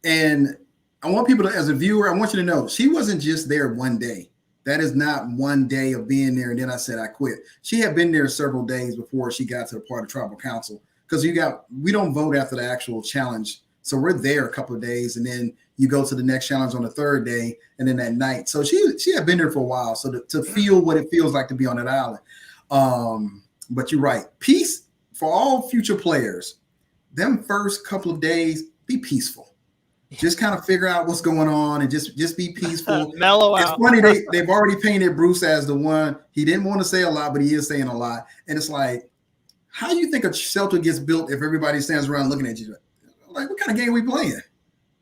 And I want people to, as a viewer, I want you to know, she wasn't just there one day. That is not one day of being there. And then I said, I quit. She had been there several days before she got to the part of tribal council. Because we don't vote after the actual challenge. So we're there a couple of days. And then you go to the next challenge on the third day. And then that night. So she had been there for a while. So to feel what it feels like to be on that island. But you're right. Peace for all future players. Them first couple of days, be peaceful. Just kind of figure out what's going on and just be peaceful. Mellow out. It's funny they've already painted Bruce as the one. He didn't want to say a lot, but he is saying a lot. And it's like, how do you think a shelter gets built if everybody stands around looking at you? Like, what kind of game we playing?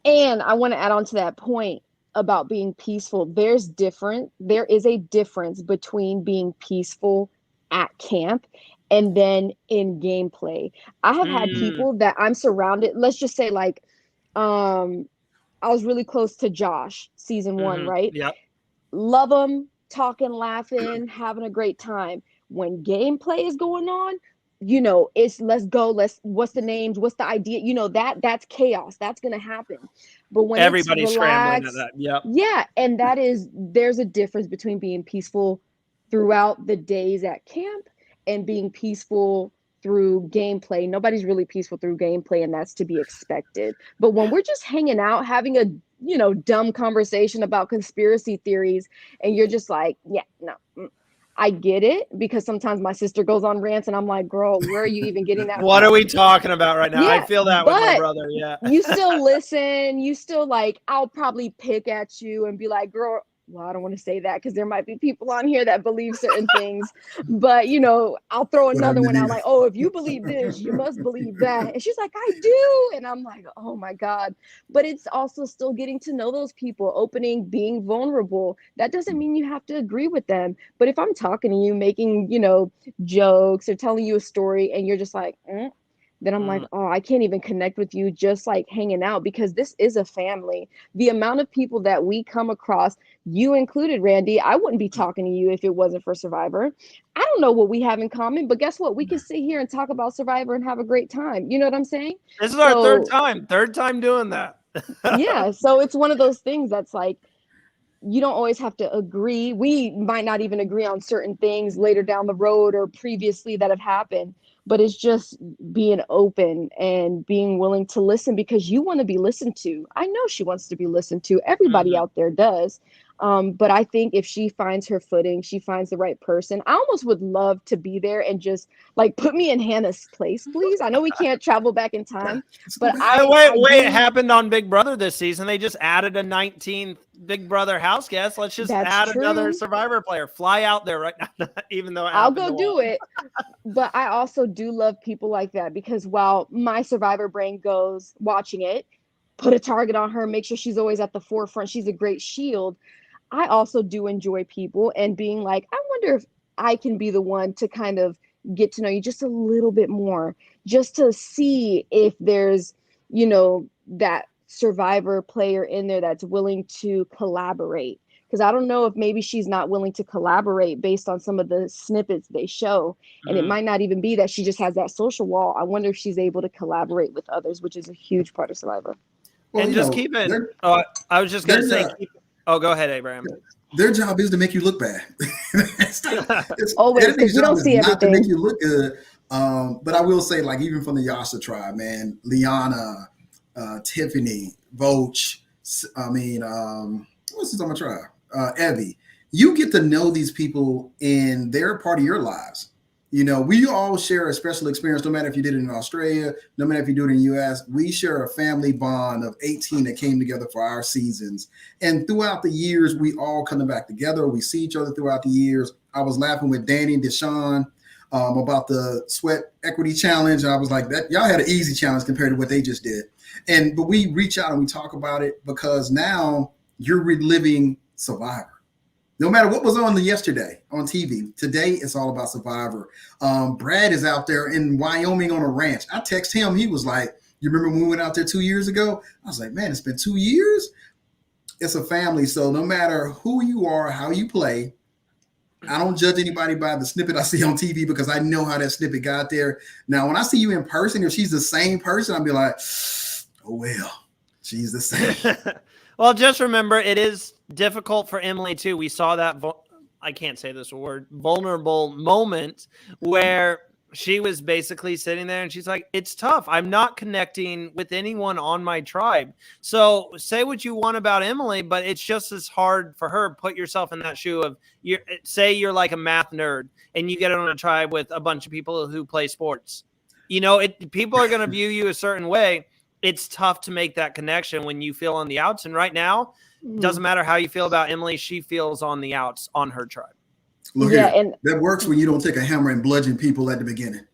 And I want to add on to that point about being peaceful. There is a difference between being peaceful at camp and then in gameplay. I have had people that I'm surrounded, let's just say like I was really close to Josh season 1, right? Yep. Love him, talking, laughing, having a great time. When gameplay is going on, it's let's go, what's the names, what's the idea, that's chaos, that's gonna happen. But when Everybody's it's scrambling relaxed, at that. Yep. yeah, and there's a difference between being peaceful throughout the days at camp and being peaceful through gameplay. Nobody's really peaceful through gameplay, and that's to be expected. But when we're just hanging out, having a dumb conversation about conspiracy theories, and you're just like, yeah, no, I get it, because sometimes my sister goes on rants and I'm like, girl, where are you even getting that What from? are we talking about right now? Yeah, I feel that with my brother. Yeah. You still listen, you still like, I'll probably pick at you and be like, girl, well, I don't want to say that because there might be people on here that believe certain things, but I'll throw another one out like, oh, if you believe this, you must believe that. And she's like, I do. And I'm like, oh my God. But it's also still getting to know those people, opening, being vulnerable. That doesn't mean you have to agree with them. But if I'm talking to you, making, jokes or telling you a story and you're just like, then I'm like, oh, I can't even connect with you just like hanging out, because this is a family. The amount of people that we come across, you included, Randy, I wouldn't be talking to you if it wasn't for Survivor. I don't know what we have in common, but guess what? We can sit here and talk about Survivor and have a great time. You know what I'm saying? This is our third time doing that. Yeah. So it's one of those things that's like, you don't always have to agree. We might not even agree on certain things later down the road or previously that have happened, but it's just being open and being willing to listen, because you want to be listened to. I know she wants to be listened to. Everybody out there does. But I think if she finds her footing, she finds the right person. I almost would love to be there and just like put me in Hannah's place, please. I know we can't travel back in time, but wait, it happened on Big Brother this season. They just added a 19th Big Brother house guest. Let's just add another Survivor player. Fly out there right now, even though I'll go do it. But I also do love people like that, because while my Survivor brain goes watching it, put a target on her, make sure she's always at the forefront, she's a great shield, I also do enjoy people and being like, I wonder if I can be the one to kind of get to know you just a little bit more, just to see if there's, that Survivor player in there that's willing to collaborate. Because I don't know if maybe she's not willing to collaborate based on some of the snippets they show. And it might not even be that she just has that social wall. I wonder if she's able to collaborate with others, which is a huge part of Survivor. Well, and just keep it. Oh, I was just going to say, go ahead, Abraham. Their job is to make you look bad. it's always, because you don't see everything. Not to make you look good. But I will say, like, even from the Yasha tribe, man, Liana, Tiffany, Voch, what's this on my tribe? Evie. You get to know these people and they're part of your lives. We all share a special experience, no matter if you did it in Australia, no matter if you do it in the US. We share a family bond of 18 that came together for our seasons. And throughout the years, we all come back together. We see each other throughout the years. I was laughing with Danny and Deshaun about the sweat equity challenge. I was like, that y'all had an easy challenge compared to what they just did. But we reach out and we talk about it, because now you're reliving Survivor. No matter what was on yesterday on TV, today it's all about Survivor. Brad is out there in Wyoming on a ranch. I text him. He was like, you remember when we went out there 2 years ago? I was like, man, it's been 2 years. It's a family. So no matter who you are, how you play, I don't judge anybody by the snippet I see on TV, because I know how that snippet got there. Now, when I see you in person, if she's the same person, I'll be like, oh, well, she's the same. Well, just remember, it is difficult for Emily too. We saw that, I can't say this word, vulnerable moment where she was basically sitting there and she's like, it's tough. I'm not connecting with anyone on my tribe. So say what you want about Emily, but it's just as hard for her. Put yourself in that shoe of, say you're like a math nerd and you get on a tribe with a bunch of people who play sports. People are going to view you a certain way. It's tough to make that connection when you feel on the outs. And right now, it doesn't matter how you feel about Emily. She feels on the outs on her tribe. Look here, and that works when you don't take a hammer and bludgeon people at the beginning.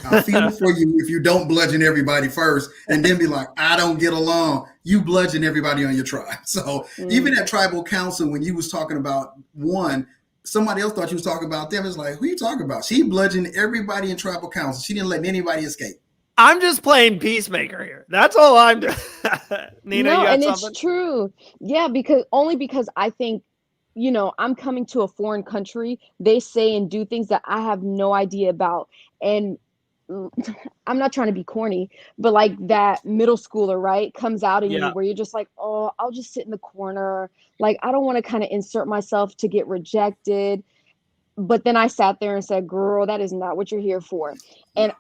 I feel for you if you don't bludgeon everybody first and then be like, I don't get along. You bludgeon everybody on your tribe. So even at tribal council, when you was talking about one, somebody else thought you was talking about them. It's like, who you talking about? She bludgeoned everybody in tribal council. She didn't let anybody escape. I'm just playing peacemaker here. That's all I'm doing. Nina, No, you have and something? it's true. Yeah, because I think, I'm coming to a foreign country. They say and do things that I have no idea about. And I'm not trying to be corny, but like that middle schooler, right, comes out in you Yeah. where you're just like, oh, I'll just sit in the corner. Like, I don't want to kind of insert myself to get rejected. But then I sat there and said, girl, that is not what you're here for. And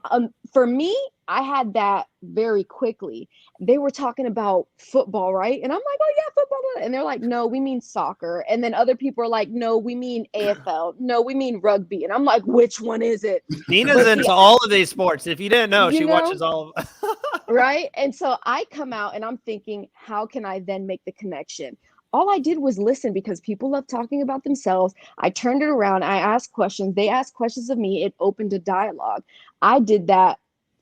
for me, I had that very quickly. They were talking about football, right? And I'm like, oh, yeah, football. And they're like, no, we mean soccer. And then other people are like, no, we mean AFL. No, we mean rugby. And I'm like, which one is it? Nina's into all of these sports. If you didn't know, she watches all of them. Right? And so I come out and I'm thinking, how can I then make the connection? All I did was listen because people love talking about themselves. I turned it around. I asked questions. They asked questions of me. It opened a dialogue. I did that,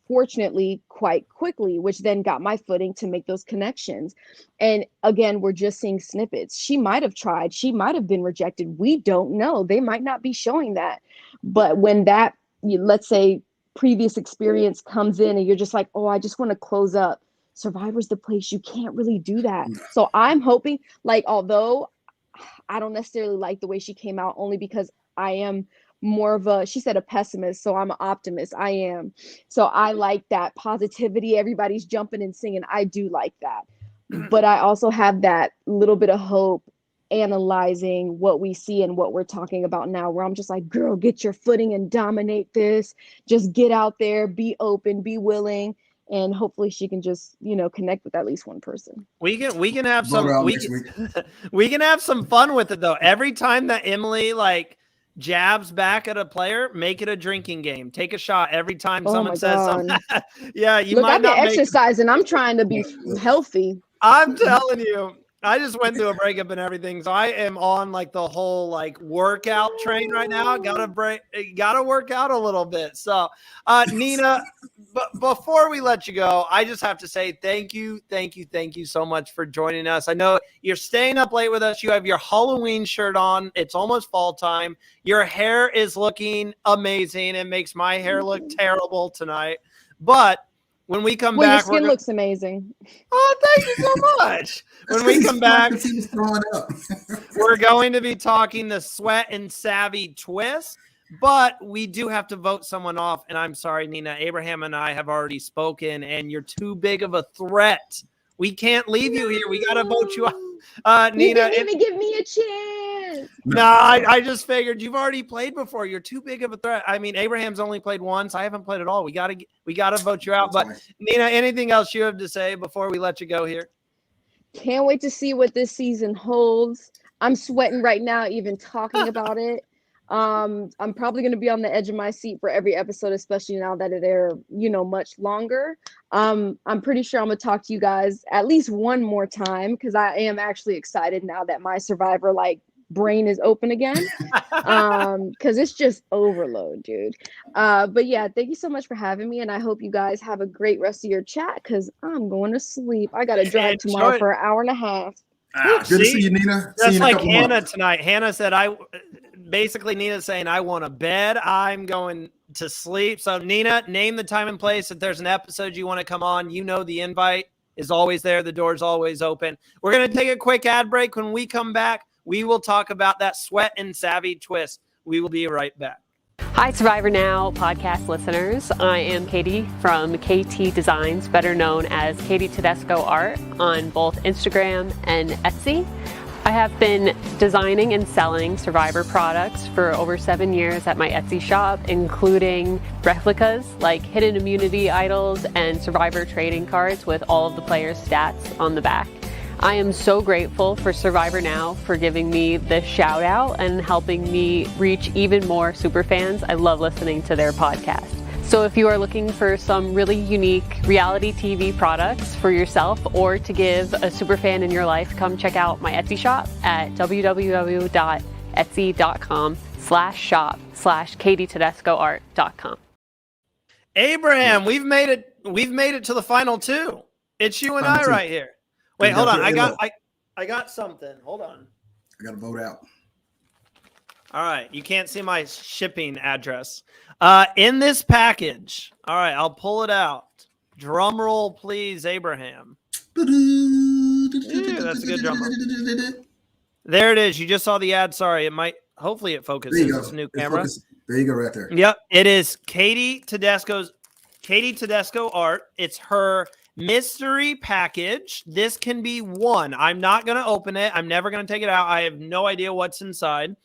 fortunately, quite quickly, which then got my footing to make those connections. And again, we're just seeing snippets. She might have tried. She might have been rejected. We don't know. They might not be showing that. But when that, let's say, previous experience comes in and you're just like, oh, I just want to close up. Survivor's the place. You can't really do that. So I'm hoping, like, although I don't necessarily like the way she came out, only because I am more of she said a pessimist, so I'm an optimist. I am. So I like that positivity. Everybody's jumping and singing. I do like that. But I also have that little bit of hope analyzing what we see and what we're talking about now, where I'm just like, girl, get your footing and dominate this. Just get out there, be open, be willing. And hopefully she can just, connect with at least one person. We can have some we can have some fun with it though. Every time that Emily jabs back at a player, make it a drinking game. Take a shot every time someone says something. Yeah, Look, I've been exercising. I'm trying to be healthy. I'm telling you. I just went through a breakup and everything, so I am on the whole workout train right now. Gotta work out a little bit. So, Nina, before we let you go, I just have to say thank you so much for joining us. I know you're staying up late with us. You have your Halloween shirt on. It's almost fall time. Your hair is looking amazing. It makes my hair look terrible tonight, but when we come back, your skin looks amazing. Oh, thank you so much. When we come back, we're going to be talking the Sweat and Savvy twist, but we do have to vote someone off. And I'm sorry, Nina, Abraham and I have already spoken, and you're too big of a threat. We can't leave you here. We got to vote you off. Nina, you didn't even give me a chance. No, I just figured you've already played before. You're too big of a threat. I mean, Abraham's only played once. I haven't played at all. We gotta vote you out. But Nina, anything else you have to say before we let you go here? Can't wait to see what this season holds. I'm sweating right now, even talking about it. I'm probably going to be on the edge of my seat for every episode, especially now that they're, much longer. I'm pretty sure I'm going to talk to you guys at least one more time because I am actually excited now that my Survivor brain is open again because it's just overload, dude. But yeah, thank you so much for having me, and I hope you guys have a great rest of your chat because I'm going to sleep. I got to drive tomorrow for an hour and a half. Good to see you, Nina. That's like Hannah tonight. Hannah said, basically Nina's saying, I want a bed. I'm going to sleep. So Nina, name the time and place. If there's an episode you want to come on, the invite is always there. The door's always open. We're going to take a quick ad break. When we come back, we will talk about that Sweat and Savvy twist. We will be right back. Hi, Survivor Now podcast listeners. I am Katie from KT Designs, better known as Katie Tedesco Art on both Instagram and Etsy. I have been designing and selling Survivor products for over 7 years at my Etsy shop, including replicas like hidden immunity idols and Survivor trading cards with all of the players' stats on the back. I am so grateful for Survivor Now for giving me this shout out and helping me reach even more super fans. I love listening to their podcast. So if you are looking for some really unique reality TV products for yourself or to give a super fan in your life, come check out my Etsy shop at www.etsy.com/shop/KatieTedescoArt.com. Abraham, we've made it. We've made it to the final two. It's you and Final I two. right here. Wait, You hold gotta on. put it I got something. Hold on. I got to vote out. All right. You can't see my shipping address. In this package. All right. I'll pull it out. Drum roll, please, Abraham. Yeah, that's a good drum roll. There it is. You just saw the ad. Sorry. It might, hopefully it focuses. There you go. It's a new It's camera. focused. There you go, right there. Yep. It is Katie Tedesco art. It's her mystery package. This can be one. I'm not going to open it. I'm never going to take it out. I have no idea what's inside.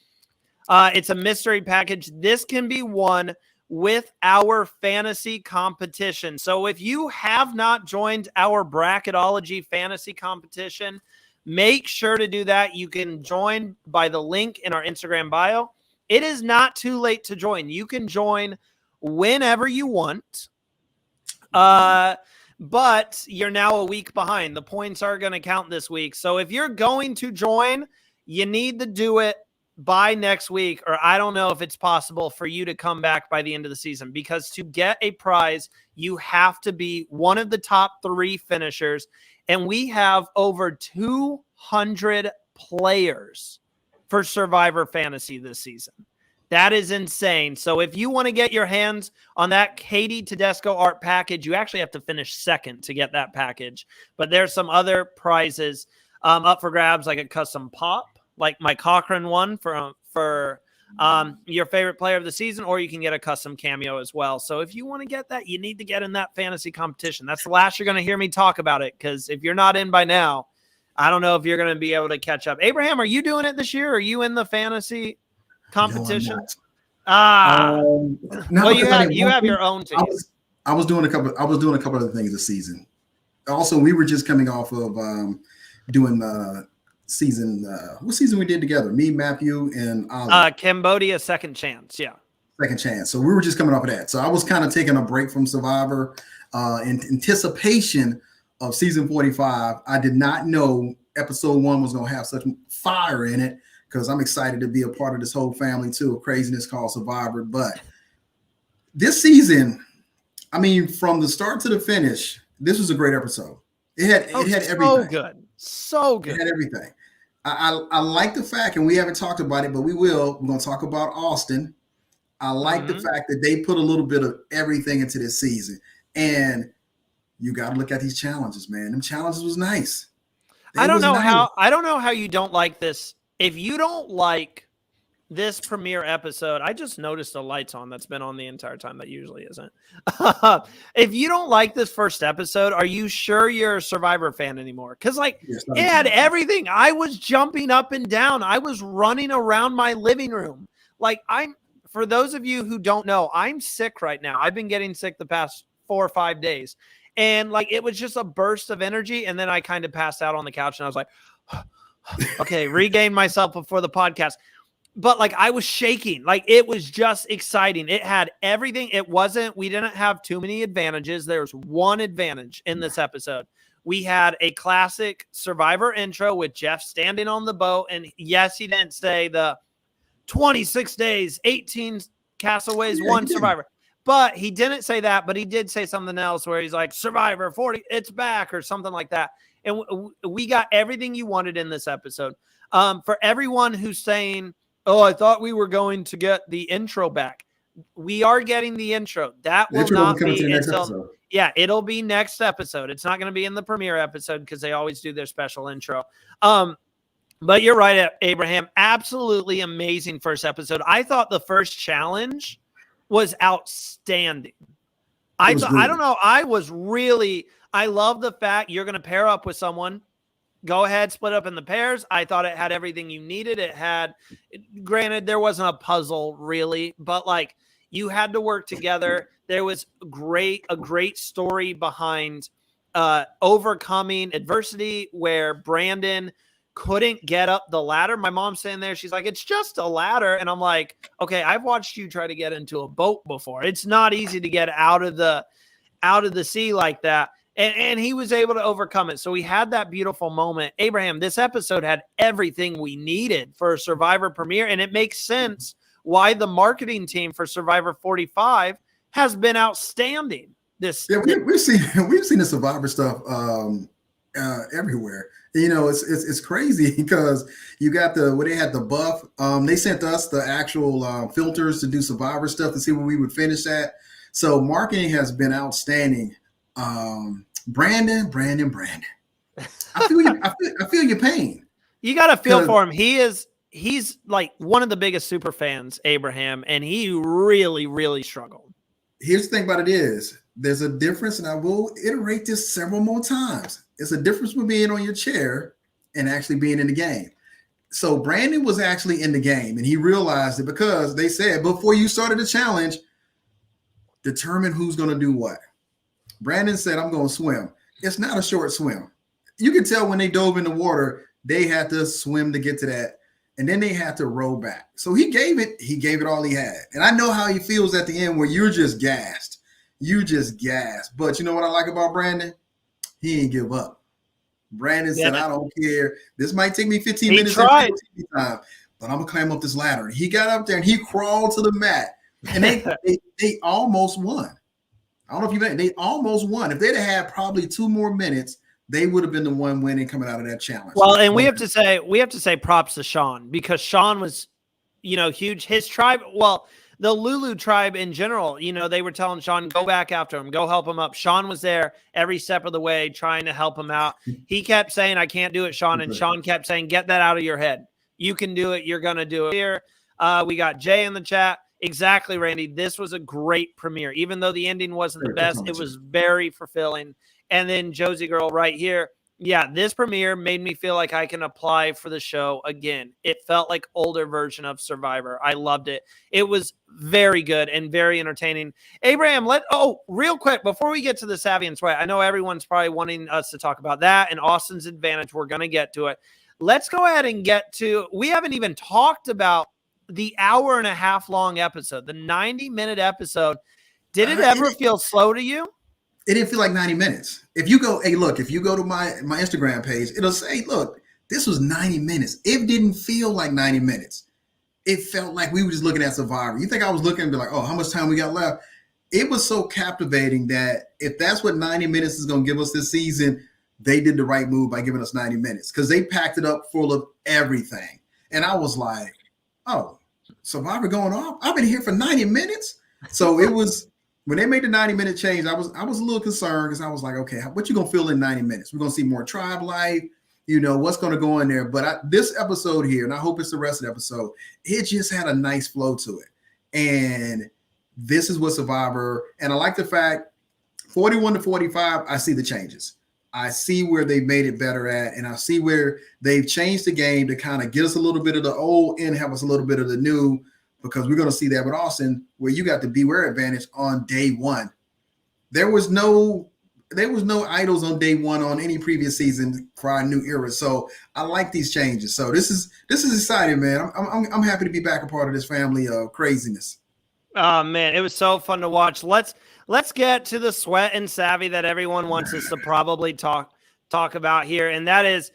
It's a mystery package. This can be won with our fantasy competition. So if you have not joined our bracketology fantasy competition, make sure to do that. You can join by the link in our Instagram bio. It is not too late to join. You can join whenever you want. But you're now a week behind. The points are going to count this week. So if you're going to join, you need to do it by next week, or I don't know if it's possible for you to come back by the end of the season, because to get a prize, you have to be one of the top 3 finishers. And we have over 200 players for Survivor Fantasy this season. That is insane. So if you want to get your hands on that Katie Tedesco art package, you actually have to finish second to get that package. But there's some other prizes up for grabs, like a custom pop, like my Cochran one for your favorite player of the season, or you can get a custom cameo as well. So if you want to get that, you need to get in that fantasy competition. That's the last you're going to hear me talk about it, because if you're not in by now, I don't know if you're going to be able to catch up. Abraham, are you doing it this year? Are you in the fantasy competition? No, well, you have your own team. I was doing a couple of other things this season. Also, we were just coming off of doing season. What season we did together? Me, Matthew, and Ollie. Cambodia Second Chance. Yeah. Second Chance. So we were just coming off of that. So I was kind of taking a break from Survivor in anticipation of season 45. I did not know episode 1 was going to have such fire in it, because I'm excited to be a part of this whole family too, of craziness called Survivor. But this season, I mean, from the start to the finish, this was a great episode. It had everything. So good. It had everything. I like the fact, and we haven't talked about it, but we will. We're going to talk about Austin. I like the fact that they put a little bit of everything into this season. And you got to look at these challenges, man. Them challenges was nice. I don't know how you don't like this. If you don't like this premiere episode, I just noticed the lights on. That's been on the entire time. That usually isn't. If you don't like this first episode, are you sure you're a Survivor fan anymore? Because it had everything. I was jumping up and down. I was running around my living room. For those of you who don't know, I'm sick right now. I've been getting sick the past 4 or 5 days. And it was just a burst of energy. And then I kind of passed out on the couch and I was like, okay, regain myself before the podcast. But I was shaking. It was just exciting. It had everything. We didn't have too many advantages. There's one advantage in this episode. We had a classic Survivor intro with Jeff standing on the boat. And yes, he didn't say the 26 days, 18 castaways, 1 survivor. But he didn't say that, but he did say something else where he's like, Survivor 40, it's back, or something like that. And we got everything you wanted in this episode. For everyone who's saying, oh, I thought we were going to get the intro back. We are getting the intro. That will not be until, it'll be next episode. It's not going to be in the premiere episode because they always do their special intro. But you're right, Abraham. Absolutely amazing first episode. I thought the first challenge was outstanding. I don't know. I love the fact you're going to pair up with someone. Go ahead, split up in the pairs. I thought it had everything you needed. Granted, there wasn't a puzzle really, but you had to work together. There was a great story behind overcoming adversity where Brandon couldn't get up the ladder. My mom's sitting there. She's like, it's just a ladder. And I'm like, okay, I've watched you try to get into a boat before. It's not easy to get out of the sea like that. And he was able to overcome it. So we had that beautiful moment. Abraham, this episode had everything we needed for a Survivor premiere. And it makes sense why the marketing team for Survivor 45 has been outstanding. Yeah, we've seen the Survivor stuff everywhere. You know, it's crazy because you got where they had the buff. They sent us the actual filters to do Survivor stuff to see where we would finish at. So marketing has been outstanding. Brandon. I feel you. I feel your pain. You got to feel for him. He's like one of the biggest super fans, Abraham, and he really, really struggled. Here's the thing about it is there's a difference, and I will iterate this several more times. It's a difference with being on your chair and actually being in the game. So Brandon was actually in the game, and he realized it because they said before you started the challenge, determine who's going to do what. Brandon said, I'm going to swim. It's not a short swim. You can tell when they dove in the water, they had to swim to get to that, and then they had to row back. So he gave it all he had. And I know how he feels at the end where you're just gassed. You just gassed. But you know what I like about Brandon? He didn't give up. Brandon said, I don't care. This might take me 15 minutes time, but I'm going to climb up this ladder. And he got up there and he crawled to the mat. And they almost won. I don't know if you know, they almost won. If they'd have had probably 2 more minutes, they would have been the one winning coming out of that challenge. Well, and we have to say props to Sean because Sean was, huge. His tribe, well, the Lulu tribe in general, they were telling Sean, go back after him, go help him up. Sean was there every step of the way trying to help him out. He kept saying, I can't do it, Sean. And Sean kept saying, get that out of your head. You can do it. You're going to do it. Here, we got Jay in the chat. Exactly, Randy. This was a great premiere. Even though the ending wasn't the best, it was very fulfilling. And then Josie Girl right here. Yeah, this premiere made me feel like I can apply for the show again. It felt like older version of Survivor. I loved it. It was very good and very entertaining. Abraham, real quick, before we get to the Savvy and Sweat, I know everyone's probably wanting us to talk about that and Austin's advantage. We're going to get to it. Let's go ahead and get to, we haven't even talked about the 1.5 hour long episode, the 90-minute episode. Did it ever feel slow to you? It didn't feel like 90 minutes. If you go to my Instagram page, it'll say, look, this was 90 minutes. It didn't feel like 90 minutes. It felt like we were just looking at Survivor. You think I was looking and be like, oh, how much time we got left? It was so captivating that if that's what 90 minutes is going to give us this season, they did the right move by giving us 90 minutes because they packed it up full of everything. And I was like, oh, Survivor going off? I've been here for 90 minutes? So it was... When they made the 90-minute change, I was a little concerned because I was like, okay, what you going to feel in 90 minutes? We're going to see more tribe life, what's going to go in there. But this episode here, and I hope it's the rest of the episode, it just had a nice flow to it. And this is what Survivor, and I like the fact 41 to 45, I see the changes. I see where they made it better at, and I see where they've changed the game to kind of get us a little bit of the old and have us a little bit of the new. Because we're going to see that with Austin, where you got the beware advantage on day one. There was no idols on day one on any previous season for our new era. So I like these changes. So this is exciting, man. I'm happy to be back a part of this family of craziness. Oh man, it was so fun to watch. Let's get to the Sweat and Savvy that everyone wants us to probably talk about here, and that is.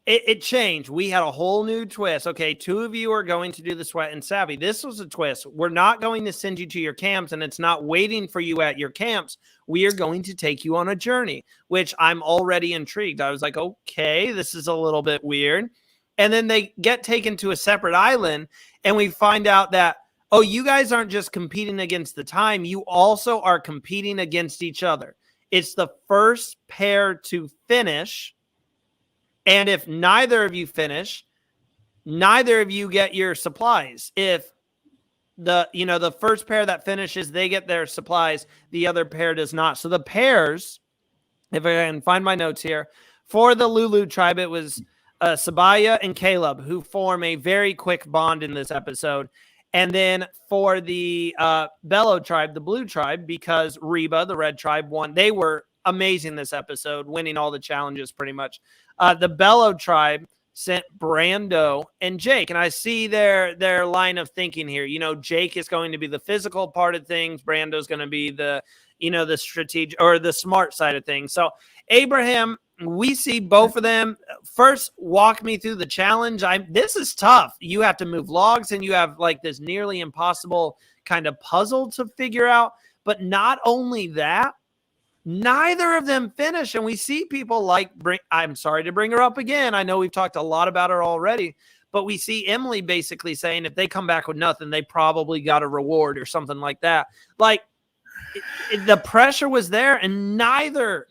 It changed. We had a whole new twist. Okay, 2 of you are going to do the Sweat and Savvy. This was a twist. We're not going to send you to your camps, and it's not waiting for you at your camps. We are going to take you on a journey, which I'm already intrigued. I was like, okay, this is a little bit weird. And then they get taken to a separate island, and we find out that, oh, you guys aren't just competing against the time. You also are competing against each other. It's the first pair to finish. And if neither of you finish, neither of you get your supplies. If the first pair that finishes, they get their supplies, the other pair does not. So the pairs, if I can find my notes here, for the Lulu tribe, it was Sabaya and Caleb who form a very quick bond in this episode. And then for the Bello tribe, the blue tribe, because Reba, the red tribe, won. They were amazing this episode, winning all the challenges pretty much. The Bello tribe sent Brando and Jake, and I see their line of thinking here. Jake is going to be the physical part of things. Brando's going to be the strategic or the smart side of things. So Abraham, we see both of them. first walk me through the challenge. This is tough. You have to move logs and you have like this nearly impossible kind of puzzle to figure out. But not only that, neither of them finish. And we see people like, I'm sorry to bring her up again. I know we've talked a lot about her already, but we see Emily basically saying if they come back with nothing, they probably got a reward or something like that. Like the pressure was there and neither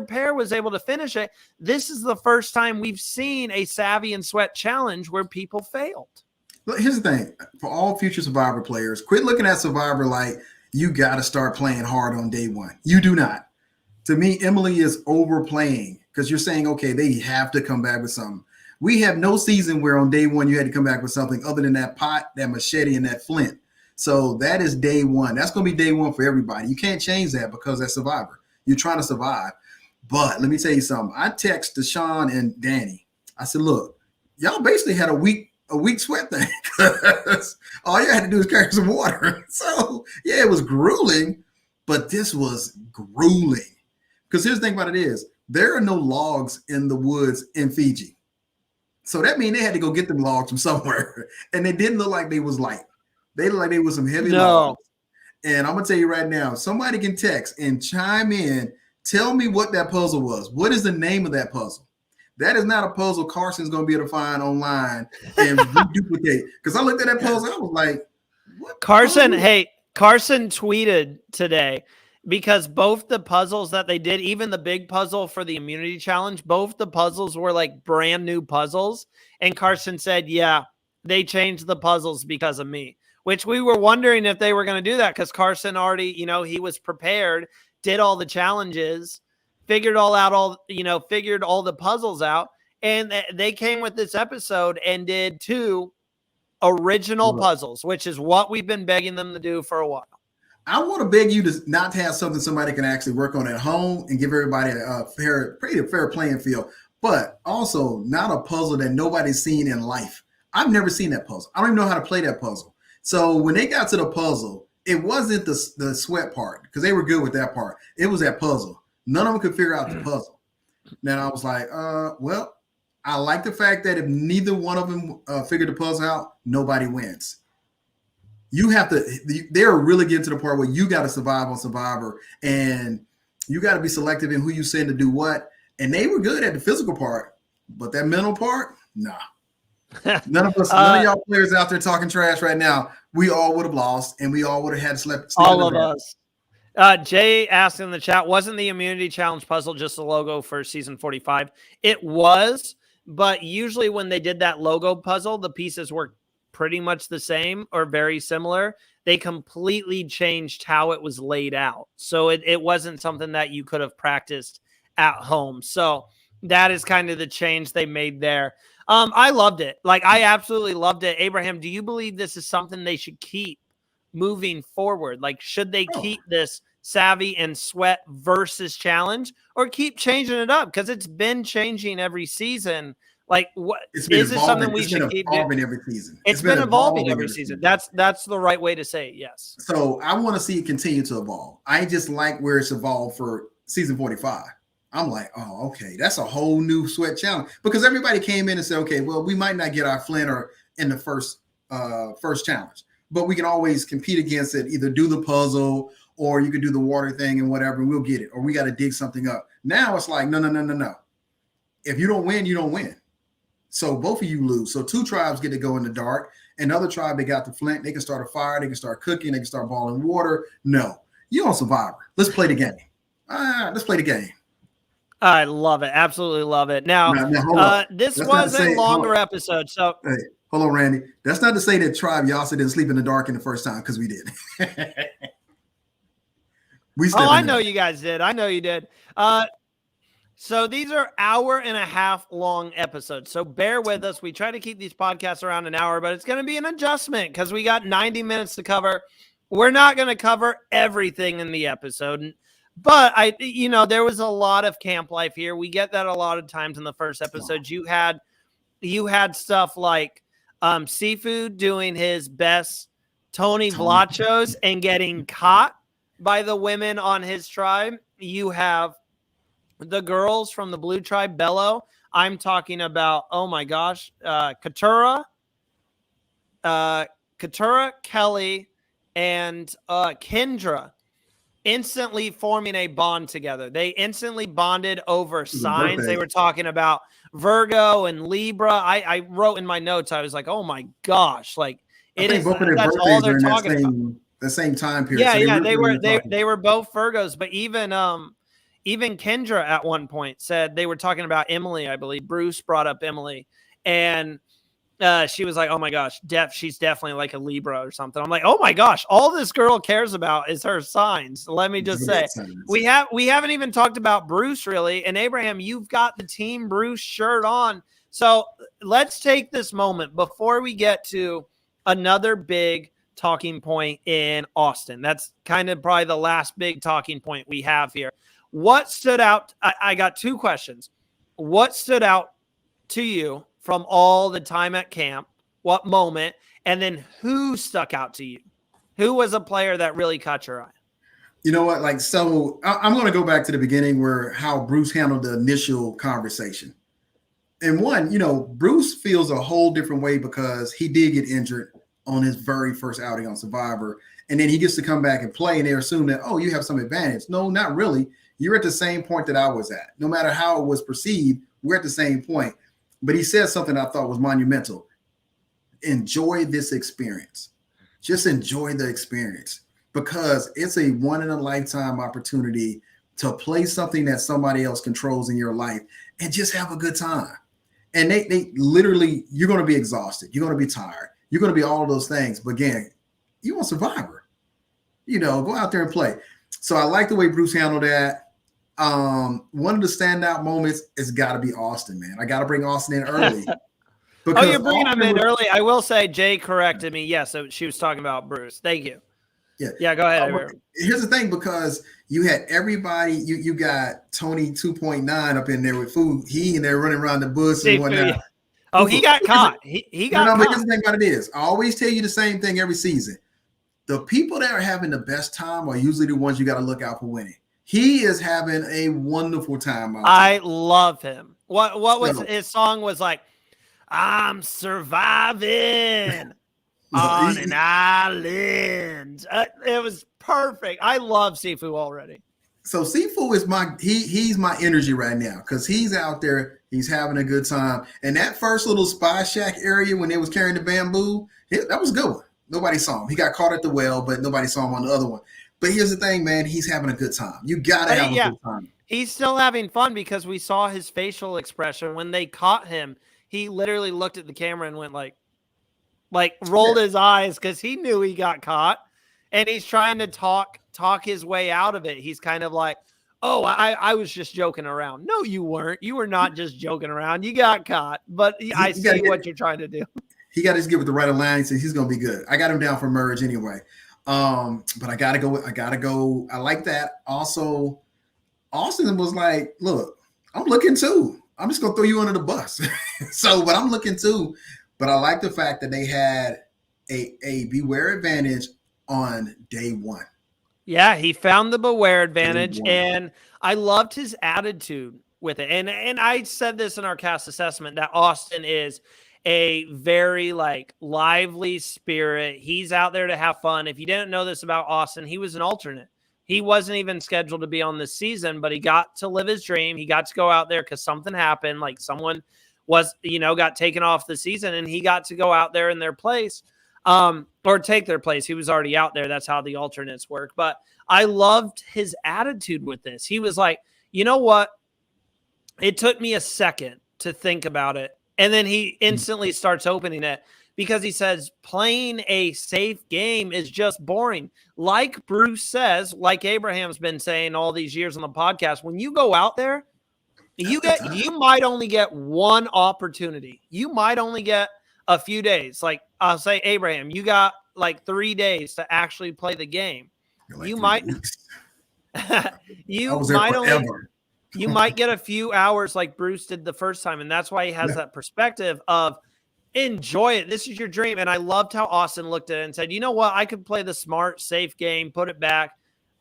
pair was able to finish it. This is the first time we've seen a Savvy and Sweat challenge where people failed. Look, here's the thing. For all future Survivor players, quit looking at Survivor like you got to start playing hard on day one. You do not. To me, Emily is overplaying because you're saying, okay, they have to come back with something. We have no season where on day one you had to come back with something other than that pot, that machete, and that flint. So that is day one. That's going to be day one for everybody. You can't change that because that's Survivor. You're trying to survive. But let me tell you something. I texted Deshaun and Danny. I said, look, y'all basically had a week sweat thing because all you had to do is carry some water. So, yeah, it was grueling, but this was grueling. Because here's the thing about it is there are no logs in the woods in Fiji. So that means they had to go get them logs from somewhere. And they didn't look like they was light. They look like they was some heavy logs. And I'm going to tell you right now, somebody can text and chime in. Tell me what that puzzle was. What is the name of that puzzle? That is not a puzzle Carson's going to be able to find online and reduplicate. Because I looked at that puzzle, I was like, what? Carson tweeted today because both the puzzles that they did, even the big puzzle for the immunity challenge, both the puzzles were like brand new puzzles. And Carson said, yeah, they changed the puzzles because of me, which we were wondering if they were going to do that because Carson already, he was prepared, did all the challenges, figured all the puzzles out. And they came with this episode and did 2 original puzzles, which is what we've been begging them to do for a while. I want to beg you to not have something somebody can actually work on at home and give everybody a fair playing field, but also not a puzzle that nobody's seen in life. I've never seen that puzzle. I don't even know how to play that puzzle. So when they got to the puzzle, it wasn't the sweat part because they were good with that part. It was that puzzle. None of them could figure out the puzzle. Then I was like, well, I like the fact that if neither one of them figured the puzzle out, nobody wins. You have to, they're really getting to the part where you got to survive on Survivor and you got to be selective in who you send to do what. And they were good at the physical part, but that mental part, nah. None of y'all players out there talking trash right now, we all would have lost and we all would have had to sleep. All of us. Jay asked in the chat, wasn't the immunity challenge puzzle just the logo for season 45? It was, but usually when they did that logo puzzle, the pieces were pretty much the same or very similar. They completely changed how it was laid out. So it wasn't something that you could have practiced at home. So that is kind of the change they made there. I loved it. Like, I absolutely loved it. Abraham, do you believe this is something they should keep moving forward? Like, should they keep this Savvy and Sweat versus challenge or keep changing it up? Because it's been changing every season. Like, what is it something we should keep doing every season? It's been evolving every season. That's the right way to say it. Yes. So I want to see it continue to evolve. I just like where it's evolved for season 45. I'm like, oh, okay, that's a whole new sweat challenge because everybody came in and said, okay, well, we might not get our flint or in the first challenge, but we can always compete against it. Either do the puzzle or you could do the water thing and whatever. And we'll get it, or we got to dig something up. Now it's like, no. If you don't win, you don't win. So both of you lose. So 2 tribes get to go in the dark. Another tribe, they got the flint. They can start a fire. They can start cooking. They can start boiling water. No, you don't Survivor. Let's play the game. Let's play the game. I love it. Absolutely love it. Now this was a longer episode. So hey, hold on, Randy. That's not to say that Tribe Yasa didn't sleep in the dark in the first time, because we did. I know you guys did. I know you did. So these are 1.5-hour long episodes. So bear with us. We try to keep these podcasts around an hour, but it's going to be an adjustment because we got 90 minutes to cover. We're not going to cover everything in the episode. But there was a lot of camp life here. We get that a lot of times in the first episodes. You had stuff like Seafood doing his best Tony Vlachos and getting caught by the women on his tribe. You have the girls from the blue tribe, Bello. I'm talking about, oh my gosh, Katura, Kelly, and Kendra instantly forming a bond together. They instantly bonded over signs. They were talking about Virgo and Libra. I wrote in my notes, I was like, oh my gosh, like I think both of their birthdays all they're talking about. The same time period. Yeah, so they were both Virgos, but even Kendra at one point said they were talking about Emily, I believe. Bruce brought up Emily, and she was like, oh my gosh, she's definitely like a Libra or something. I'm like, oh my gosh, all this girl cares about is her signs. Let me just say, we haven't even talked about Bruce really. And Abraham, you've got the Team Bruce shirt on. So let's take this moment before we get to another big talking point in Austin. That's kind of probably the last big talking point we have here. What stood out? I got two questions. What stood out to you from all the time at camp? What moment? And then who stuck out to you? Who was a player that really caught your eye? You know what? Like, so I'm going to go back to the beginning where how Bruce handled the initial conversation. And one, you know, Bruce feels a whole different way because he did get injured on his very first outing on Survivor. And then he gets to come back and play, and they assume that, oh, you have some advantage. No, not really. You're at the same point that I was at. No matter how it was perceived, we're at the same point. But he said something I thought was monumental. Enjoy this experience. Just enjoy the experience, because it's a one-in-a-lifetime opportunity to play something that somebody else controls in your life and just have a good time. And they literally, you're going to be exhausted. You're going to be tired. You're going to be all of those things. But again, you want Survivor. You know, go out there and play. So I like the way Bruce handled that. One of the standout moments has got to be Austin, man. I got to bring Austin in early. Oh, you're bringing him in early. I will say Jay corrected me. Yes, so she was talking about Bruce. Thank you. Yeah, go ahead. Here's the thing, because you had everybody, you got Tony 2.9 up in there with food. He in there running around the bush and whatnot. Oh, he got caught. He got caught. But here's the thing about it is, I always tell you the same thing every season. The people that are having the best time are usually the ones you got to look out for winning. He is having a wonderful time. I love him. What was his song was like, I'm surviving on an island. It was perfect. I love Sifu already. So Sifu is he's my energy right now, because he's out there, he's having a good time. And that first little spy shack area when they was carrying the bamboo, that was a good one. Nobody saw him. He got caught at the well, but nobody saw him on the other one. But here's the thing, man, he's having a good time. You gotta have a good time. He's still having fun, because we saw his facial expression when they caught him. He literally looked at the camera and went like rolled his eyes, because he knew he got caught, and he's trying to talk his way out of it. He's kind of like, oh, I was just joking around. No, you weren't. You were not just joking around. You got caught. But I see what you're trying to do. He got to just give it the right alliance, and he's going to be good. I got him down for merge anyway. But I got to go. I like that. Also, Austin was like, look, I'm looking too. I'm just going to throw you under the bus. But I'm looking too. But I like the fact that they had a beware advantage on day one. Yeah, he found the beware advantage, and I loved his attitude with it. And I said this in our cast assessment that Austin is a very lively spirit. He's out there to have fun. If you didn't know this about Austin, he was an alternate. He wasn't even scheduled to be on this season, but he got to live his dream. He got to go out there because something happened. Like someone was, got taken off the season, and he got to go out there in their place, or take their place. He was already out there. That's how the alternates work. But I loved his attitude with this. He was like, you know what? It took me a second to think about it. And then he instantly starts opening it, because he says playing a safe game is just boring. Like Bruce says, like Abraham's been saying all these years on the podcast, when you go out there, you might only get one opportunity. You might only get a few days. Like I'll say, Abraham, you got 3 days to actually play the game. You might you might get a few hours like Bruce did the first time. And that's why he has that perspective of enjoy it. This is your dream. And I loved how Austin looked at it and said, you know what? I could play the smart, safe game, put it back.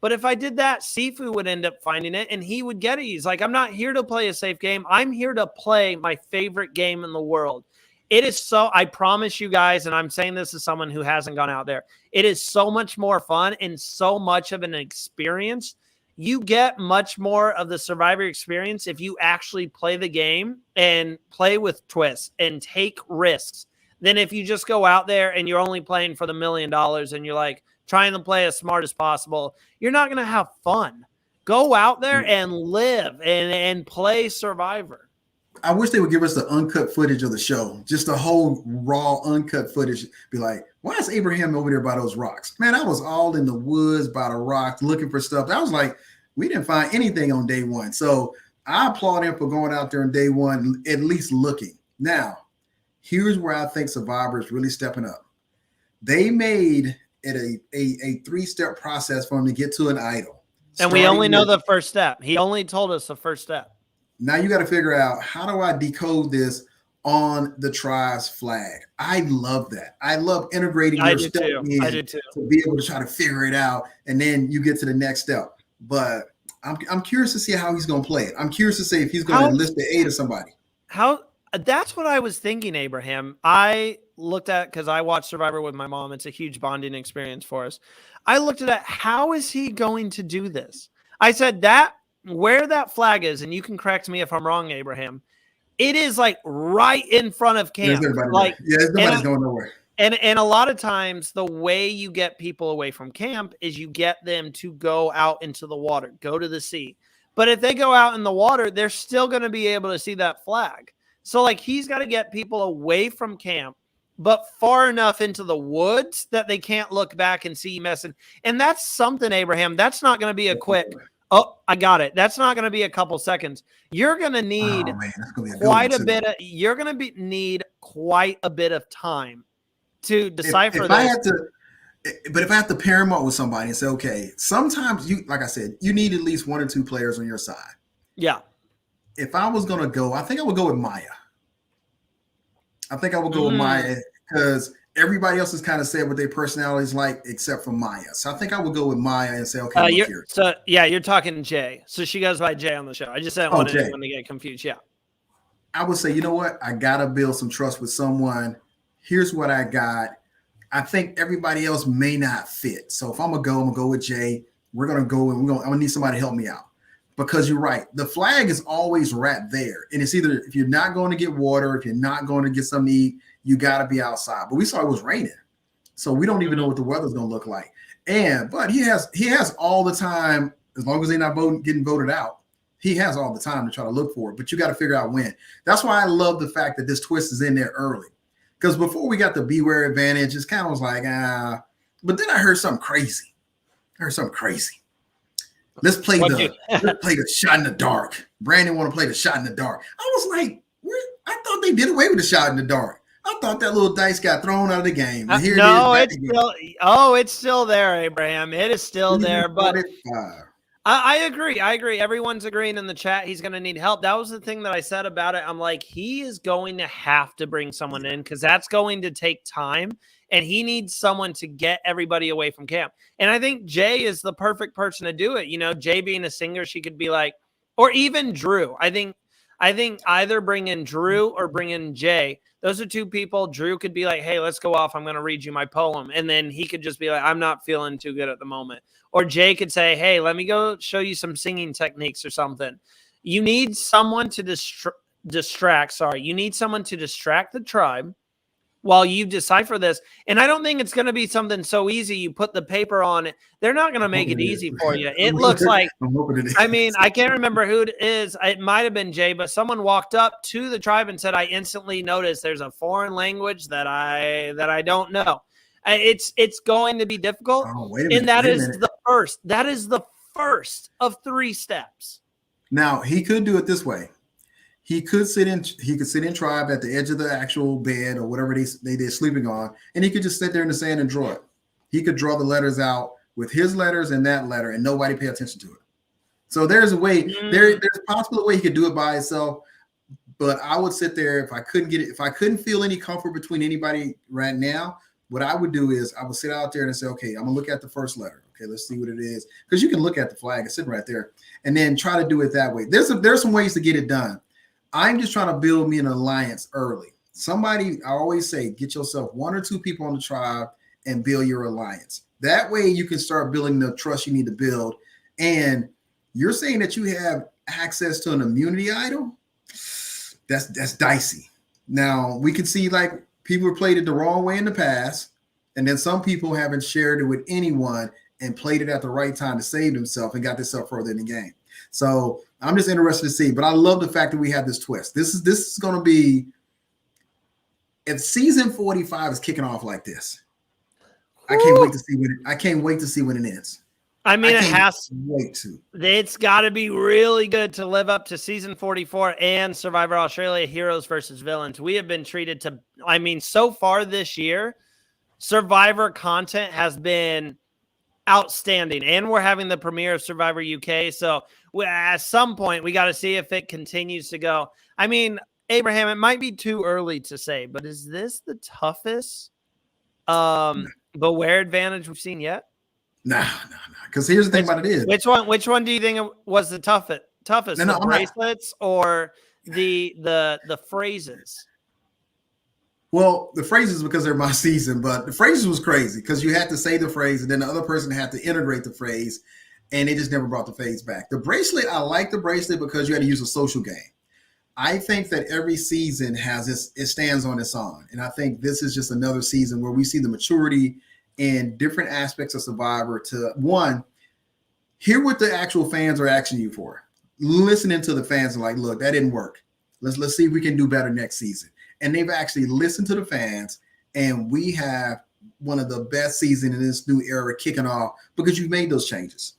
But if I did that, Sifu would end up finding it and he would get it. He's like, I'm not here to play a safe game. I'm here to play my favorite game in the world. It is so, I promise you guys, and I'm saying this as someone who hasn't gone out there, it is so much more fun and so much of an experience. You get much more of the Survivor experience if you actually play the game and play with twists and take risks than if you just go out there and you're only playing for the $1 million and you're like trying to play as smart as possible. You're not going to have fun. Go out there and live and play Survivor. I wish they would give us the uncut footage of the show, just the whole raw uncut footage. Be like, why is Abraham over there by those rocks? Man, I was all in the woods by the rocks looking for stuff. I was like, we didn't find anything on day one. So I applaud him for going out there on day one, at least looking. Now, here's where I think Survivor is really stepping up. They made it a three-step process for him to get to an idol. And we only know the first step. He only told us the first step. Now you got to figure out, how do I decode this on the tribe's flag? I love that. I love integrating your step in to be able to try to figure it out, and then you get to the next step. But I'm curious to see how he's going to play it. I'm curious to see if he's going to enlist the aid of somebody. That's what I was thinking, Abraham. I looked at, because I watched Survivor with my mom. It's a huge bonding experience for us. I looked at how is he going to do this? I said that where that flag is, and you can correct me if I'm wrong, Abraham, it is like right in front of camp. Like, nobody's going nowhere. And a lot of times the way you get people away from camp is you get them to go out into the water, go to the sea. But if they go out in the water, they're still going to be able to see that flag. So like he's got to get people away from camp, but far enough into the woods that they can't look back and see you messing. And that's something, Abraham, that's not going to be a quick, oh, I got it. That's not going to be a couple seconds. You're going to need need quite a bit of time to decipher if I have to pair him up with somebody and say, okay, sometimes you, like I said, you need at least one or two players on your side. Yeah. If I was going to go, I think I would go with Maya. With Maya because everybody else has kind of said what their personalities like, except for Maya. So I think I would go with Maya and say, okay, you're talking Jay. So she goes by Jay on the show. I just didn't want anyone to get confused. Yeah. I would say, you know what? I got to build some trust with someone. Here's what I got. I think everybody else may not fit. So if I'm going to go with Jay. We're going to go and I'm going to need somebody to help me out. Because you're right. The flag is always wrapped there. And it's either, if you're not going to get water, if you're not going to get something to eat, you got to be outside. But we saw it was raining. So we don't even know what the weather's going to look like. But he has all the time, as long as they're not getting voted out, he has all the time to try to look for it. But you got to figure out when. That's why I love the fact that this twist is in there early. Because before we got the beware advantage, it's kind of was like, but then I heard something crazy. Let's play the shot in the dark. Brandon want to play the shot in the dark. I was like, I thought they did away with the shot in the dark. I thought that little dice got thrown out of the game. It's still there, Abraham. It is still there. But I agree. Everyone's agreeing in the chat. He's going to need help. That was the thing that I said about it. I'm like, he is going to have to bring someone in because that's going to take time. And he needs someone to get everybody away from camp. And I think Jay is the perfect person to do it. You know, Jay being a singer, she could be like, or even Drew. I think either bring in Drew or bring in Jay. Those are two people. Drew could be like, hey, let's go off. I'm going to read you my poem. And then he could just be like, I'm not feeling too good at the moment. Or Jay could say, hey, let me go show you some singing techniques or something. You need someone to distract. You need someone to distract the tribe while you decipher this. And I don't think it's going to be something so easy. You put the paper on it. They're not going to make it easy for you. It looks like, I mean, I can't remember who it is. It might've been Jay, but someone walked up to the tribe and said, I instantly noticed there's a foreign language that I don't know. It's going to be difficult. That is the first of 3 steps. Now he could do it this way. He could sit in tribe at the edge of the actual bed or whatever they're sleeping on, and he could just sit there in the sand and draw it. He could draw the letters out with his letters and that letter, and nobody pay attention to it. So there's a way. There's possibly a way he could do it by himself. But I would sit there if I couldn't get it, if I couldn't feel any comfort between anybody right now. what I would do is I would sit out there and say, okay, I'm gonna look at the first letter. Okay, let's see what it is. Because you can look at the flag, it's sitting right there, and then try to do it that way. There's some ways to get it done. I'm just trying to build me an alliance early. Somebody, I always say, get yourself 1 or 2 people on the tribe and build your alliance. That way you can start building the trust you need to build. And you're saying that you have access to an immunity idol? That's dicey. Now, we can see like people have played it the wrong way in the past, and then some people haven't shared it with anyone and played it at the right time to save themselves and got themselves further in the game. So I'm just interested to see, but I love the fact that we have this twist. This is going to be, if season 45 is kicking off like this, I can't wait to see when it ends. I mean, it's got to be really good to live up to season 44 and Survivor Australia Heroes versus Villains. We have been treated to, I mean, so far this year, Survivor content has been outstanding, and we're having the premiere of Survivor UK. So at some point, we got to see if it continues to go. I mean, Abraham, it might be too early to say, but is this the toughest Beware advantage we've seen yet? No. Because here's the thing about it is. Which one do you think was the toughest? The bracelets or the phrases? Well, the phrases because they're my season, but the phrases was crazy because you had to say the phrase and then the other person had to integrate the phrase, and they just never brought the phrase back. The bracelet, I like the bracelet because you had to use a social game. I think that every season it stands on its own. And I think this is just another season where we see the maturity in different aspects of Survivor to, one, hear what the actual fans are asking you for. Listening to the fans and like, look, that didn't work. Let's see if we can do better next season. And they've actually listened to the fans, and we have one of the best seasons in this new era kicking off because you've made those changes.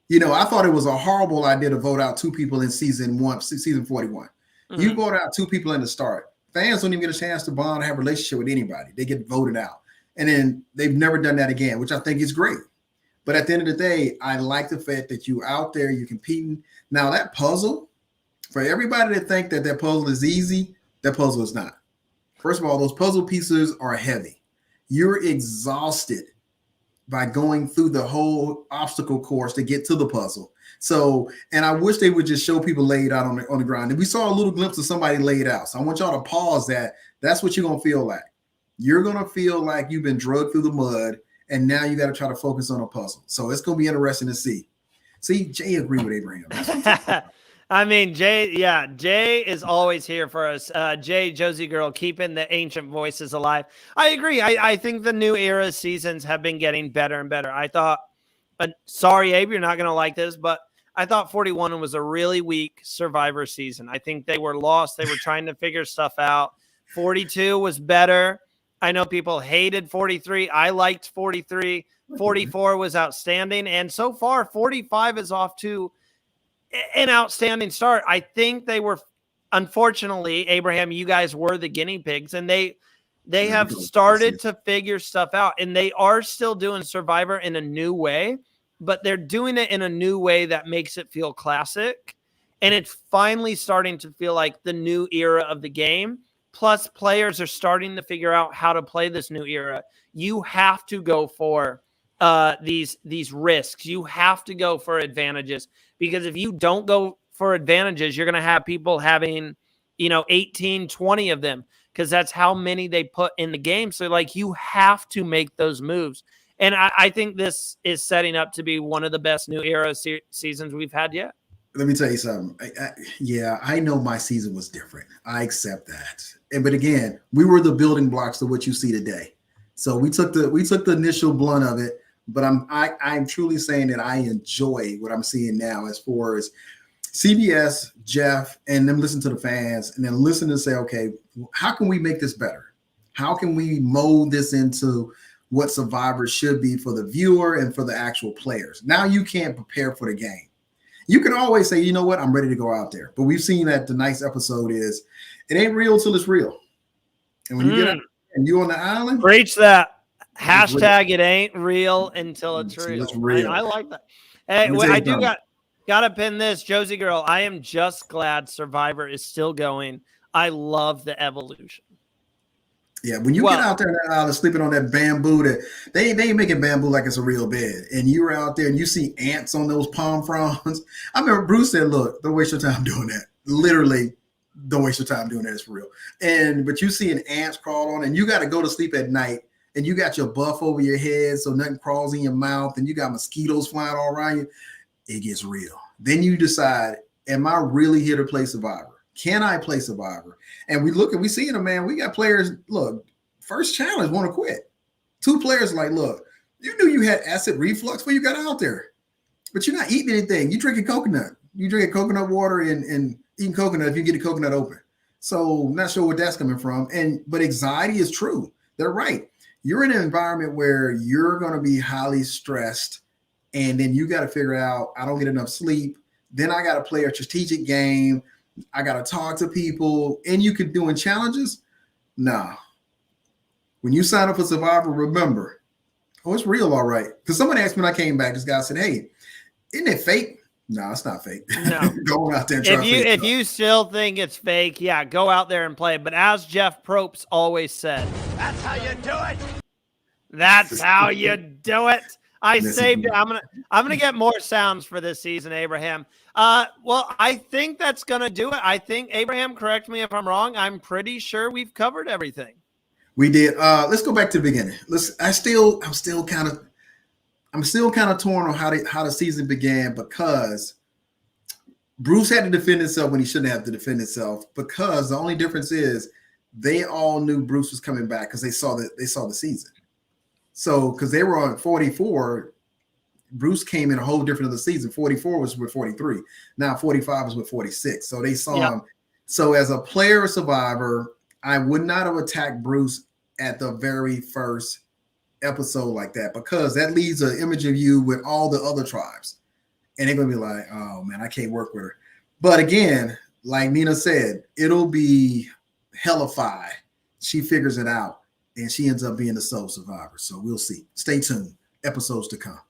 You know, I thought it was a horrible idea to vote out 2 people in season 41. Mm-hmm. You vote out 2 people in the start. Fans don't even get a chance to bond or have a relationship with anybody. They get voted out. And then they've never done that again, which I think is great. But at the end of the day, I like the fact that you out there, you're competing. Now that puzzle, for everybody that think that puzzle is easy, that puzzle is not. First of all, those puzzle pieces are heavy. You're exhausted by going through the whole obstacle course to get to the puzzle. So, and I wish they would just show people laid out on the ground. And we saw a little glimpse of somebody laid out. So I want y'all to pause that. That's what you're going to feel like. You're going to feel like you've been drugged through the mud, and now you got to try to focus on a puzzle. So it's going to be interesting to see. See, Jay agreed with Abraham. I mean, Jay is always here for us. Jay, Josie Girl, keeping the ancient voices alive. I agree. I think the new era seasons have been getting better and better. I thought, sorry, Abe, you're not going to like this, but I thought 41 was a really weak Survivor season. I think they were lost. They were trying to figure stuff out. 42 was better. I know people hated 43. I liked 43. 44 was outstanding. And so far, 45 is off to an outstanding start. I think they were, unfortunately, Abraham, you guys were the guinea pigs, and they have started to figure stuff out, and they are still doing Survivor in a new way, but they're doing it in a new way that makes it feel classic, and it's finally starting to feel like the new era of the game. Plus, players are starting to figure out how to play this new era. You have to go for these risks. You have to go for advantages, because if you don't go for advantages, you're going to have people having, 18, 20 of them, because that's how many they put in the game. So, like, you have to make those moves. And I think this is setting up to be one of the best new era seasons we've had yet. Let me tell you something. I know my season was different. I accept that. But again, we were the building blocks to what you see today. So we took the initial blunt of it. But I'm truly saying that I enjoy what I'm seeing now as far as CBS, Jeff, and them listen to the fans and then listen and say, okay, how can we make this better? How can we mold this into what Survivor should be for the viewer and for the actual players? Now you can't prepare for the game. You can always say, you know what, I'm ready to go out there. But we've seen that the nice episode is, it ain't real till it's real. And when you get out and you on the island, preach that. Hashtag it ain't real until it's real. It's real. I like that. Hey, I do got to pin this. Josie Girl, I am just glad Survivor is still going. I love the evolution. Yeah, when you get out there in that island sleeping on that bamboo, that they ain't making bamboo like it's a real bed, and you're out there and you see ants on those palm fronds. I remember Bruce said, "Look, don't waste your time doing that. Literally, don't waste your time doing that. It's for real." But you see an ants crawl on, and you got to go to sleep at night, and you got your buff over your head so nothing crawls in your mouth, and you got mosquitoes flying all around you. It gets real. Then you decide, am I really here to play Survivor? Can I play Survivor? And we look and we see it, man. We got players, look, first challenge, want to quit. 2 players like, look, you knew you had acid reflux when you got out there, but you're not eating anything. You're drinking coconut. You drink coconut water and eating coconut if you get the coconut open. So not sure where that's coming from. But anxiety is true. They're right. You're in an environment where you're going to be highly stressed, and then you got to figure out, I don't get enough sleep. Then I got to play a strategic game. I got to talk to people, and you could doing challenges. Nah. When you sign up for Survivor, remember, it's real, all right. Because somebody asked me when I came back, this guy said, "Hey, isn't it fake?" No, it's not fake. No. Going out there and trying if you still think it's fake, yeah, go out there and play. But as Jeff Probst always said, that's how you do it. That's how you do it. I saved it. I'm gonna get more sounds for this season, Abraham. Well, I think that's gonna do it. I think, Abraham, correct me if I'm wrong. I'm pretty sure we've covered everything. We did. Let's go back to the beginning. I'm still kind of torn on how the season began, because Bruce had to defend himself when he shouldn't have to defend himself, because the only difference is they all knew Bruce was coming back because they saw the season. So because they were on 44, Bruce came in a whole different of the season. 44 was with 43. Now 45 is with 46. So they saw him. So as a player of Survivor, I would not have attacked Bruce at the very first episode like that, because that leaves an image of you with all the other tribes. And they're going to be like, oh, man, I can't work with her. But again, like Nina said, it'll be hellified. She figures it out, and she ends up being the sole survivor. So we'll see. Stay tuned. Episodes to come.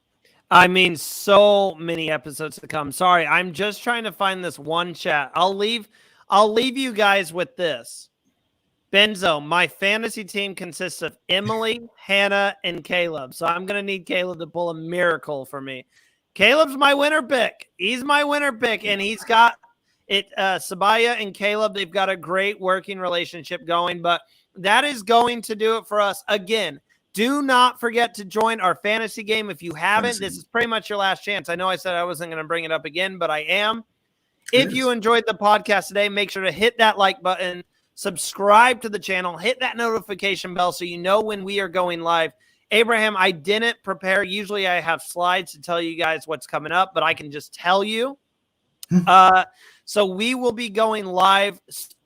I mean, so many episodes to come. Sorry, I'm just trying to find this one chat. I'll leave you guys with this. Benzo, my fantasy team consists of Emily, Hannah, and Caleb. So I'm going to need Caleb to pull a miracle for me. Caleb's my winner pick. He's my winner pick, and he's got it. Sabaya and Caleb, they've got a great working relationship going, but that is going to do it for us. Again, do not forget to join our fantasy game. If you haven't, this is pretty much your last chance. I know I said I wasn't going to bring it up again, but I am. If you enjoyed the podcast today, make sure to hit that like button, subscribe to the channel, hit that notification bell so you know when we are going live. Abraham, I didn't prepare. Usually I have slides to tell you guys what's coming up, but I can just tell you. So we will be going live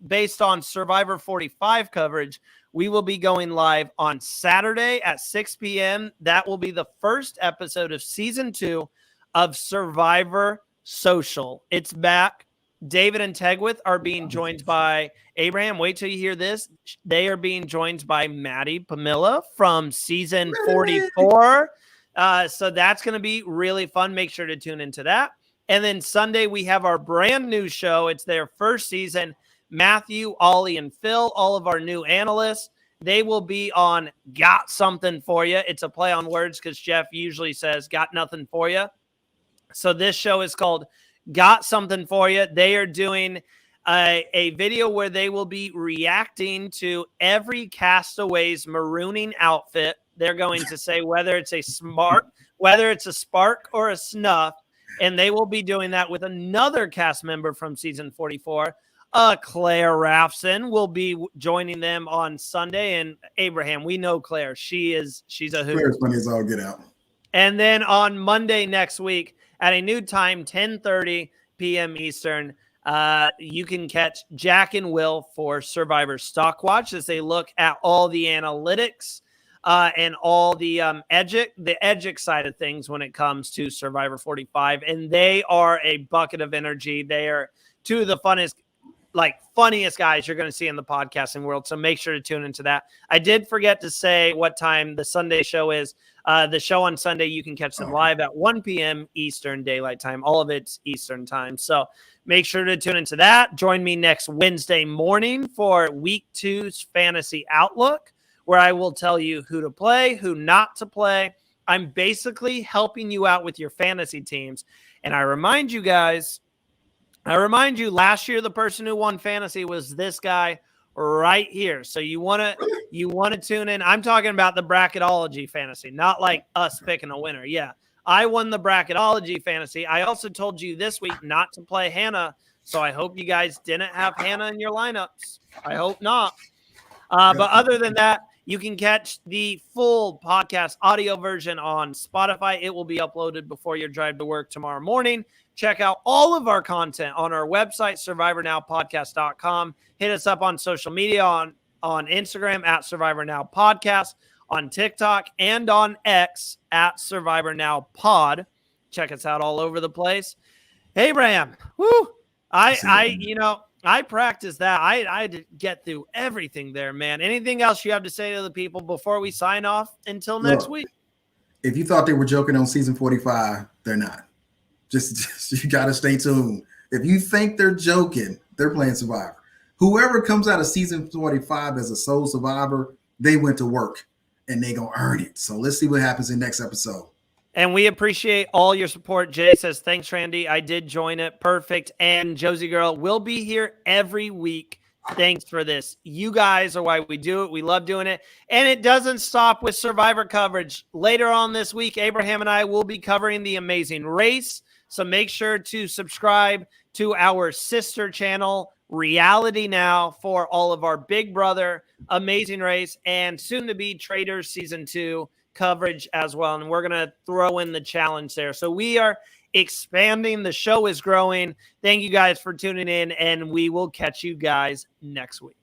based on Survivor 45 coverage. We will be going live on Saturday at 6 p.m. That will be the first episode of season 2 of Survivor Social. It's back. David and Tegwith are being joined by Abraham. Wait till you hear this. They are being joined by Maddie Pamela from season 44. So that's going to be really fun. Make sure to tune into that. And then Sunday, we have our brand new show. It's their first season. Matthew, Ollie, and Phil, all of our new analysts, they will be on Got Something For You. It's a play on words because Jeff usually says got nothing for you. So this show is called Got Something For You. They are doing a video where they will be reacting to every castaway's marooning outfit. They're going to say whether it's a spark or a snuff. And they will be doing that with another cast member from season 44. Claire Raffson will be joining them on Sunday. And Abraham, we know Claire. She's a hoot. Claire's funny as all get out. And then on Monday next week at a new time, 10:30 p.m. Eastern, you can catch Jack and Will for Survivor Stock Watch as they look at all the analytics and all the EDGIC side of things when it comes to Survivor 45. And they are a bucket of energy. They are two of the funniest guys you're going to see in the podcasting world. So make sure to tune into that. I did forget to say what time the Sunday show is. The show on Sunday, you can catch them live at 1 p.m. Eastern Daylight Time. All of it's Eastern Time. So make sure to tune into that. Join me next Wednesday morning for Week 2's Fantasy Outlook. where I will tell you who to play, who not to play. I'm basically helping you out with your fantasy teams. And I remind you guys, last year the person who won fantasy was this guy right here. So you want to tune in. I'm talking about the bracketology fantasy, not like us picking a winner. Yeah, I won the bracketology fantasy. I also told you this week not to play Hannah, so I hope you guys didn't have Hannah in your lineups. I hope not. But other than that, you can catch the full podcast audio version on Spotify. It will be uploaded before your drive to work tomorrow morning. Check out all of our content on our website, survivornowpodcast.com. Hit us up on social media on Instagram at Survivor Now Podcast, on TikTok, and on X at Survivor Now Pod. Check us out all over the place. Abraham, woo! I practiced that. I had to get through everything there, man. Anything else you have to say to the people before we sign off until next week? If you thought they were joking on season 45, they're not. Just you got to stay tuned. If you think they're joking, they're playing Survivor. Whoever comes out of season 45 as a sole survivor, they went to work and they going to earn it. So let's see what happens in next episode. And we appreciate all your support. Jay says, thanks, Randy. I did join it. Perfect. And Josie Girl will be here every week. Thanks for this. You guys are why we do it. We love doing it. And it doesn't stop with Survivor coverage. Later on this week, Abraham and I will be covering the Amazing Race. So make sure to subscribe to our sister channel, Reality Now, for all of our Big Brother, Amazing Race, and soon to be Traders Season 2 coverage as well. And we're going to throw in the challenge there. So we are expanding. The show is growing. Thank you guys for tuning in, and we will catch you guys next week.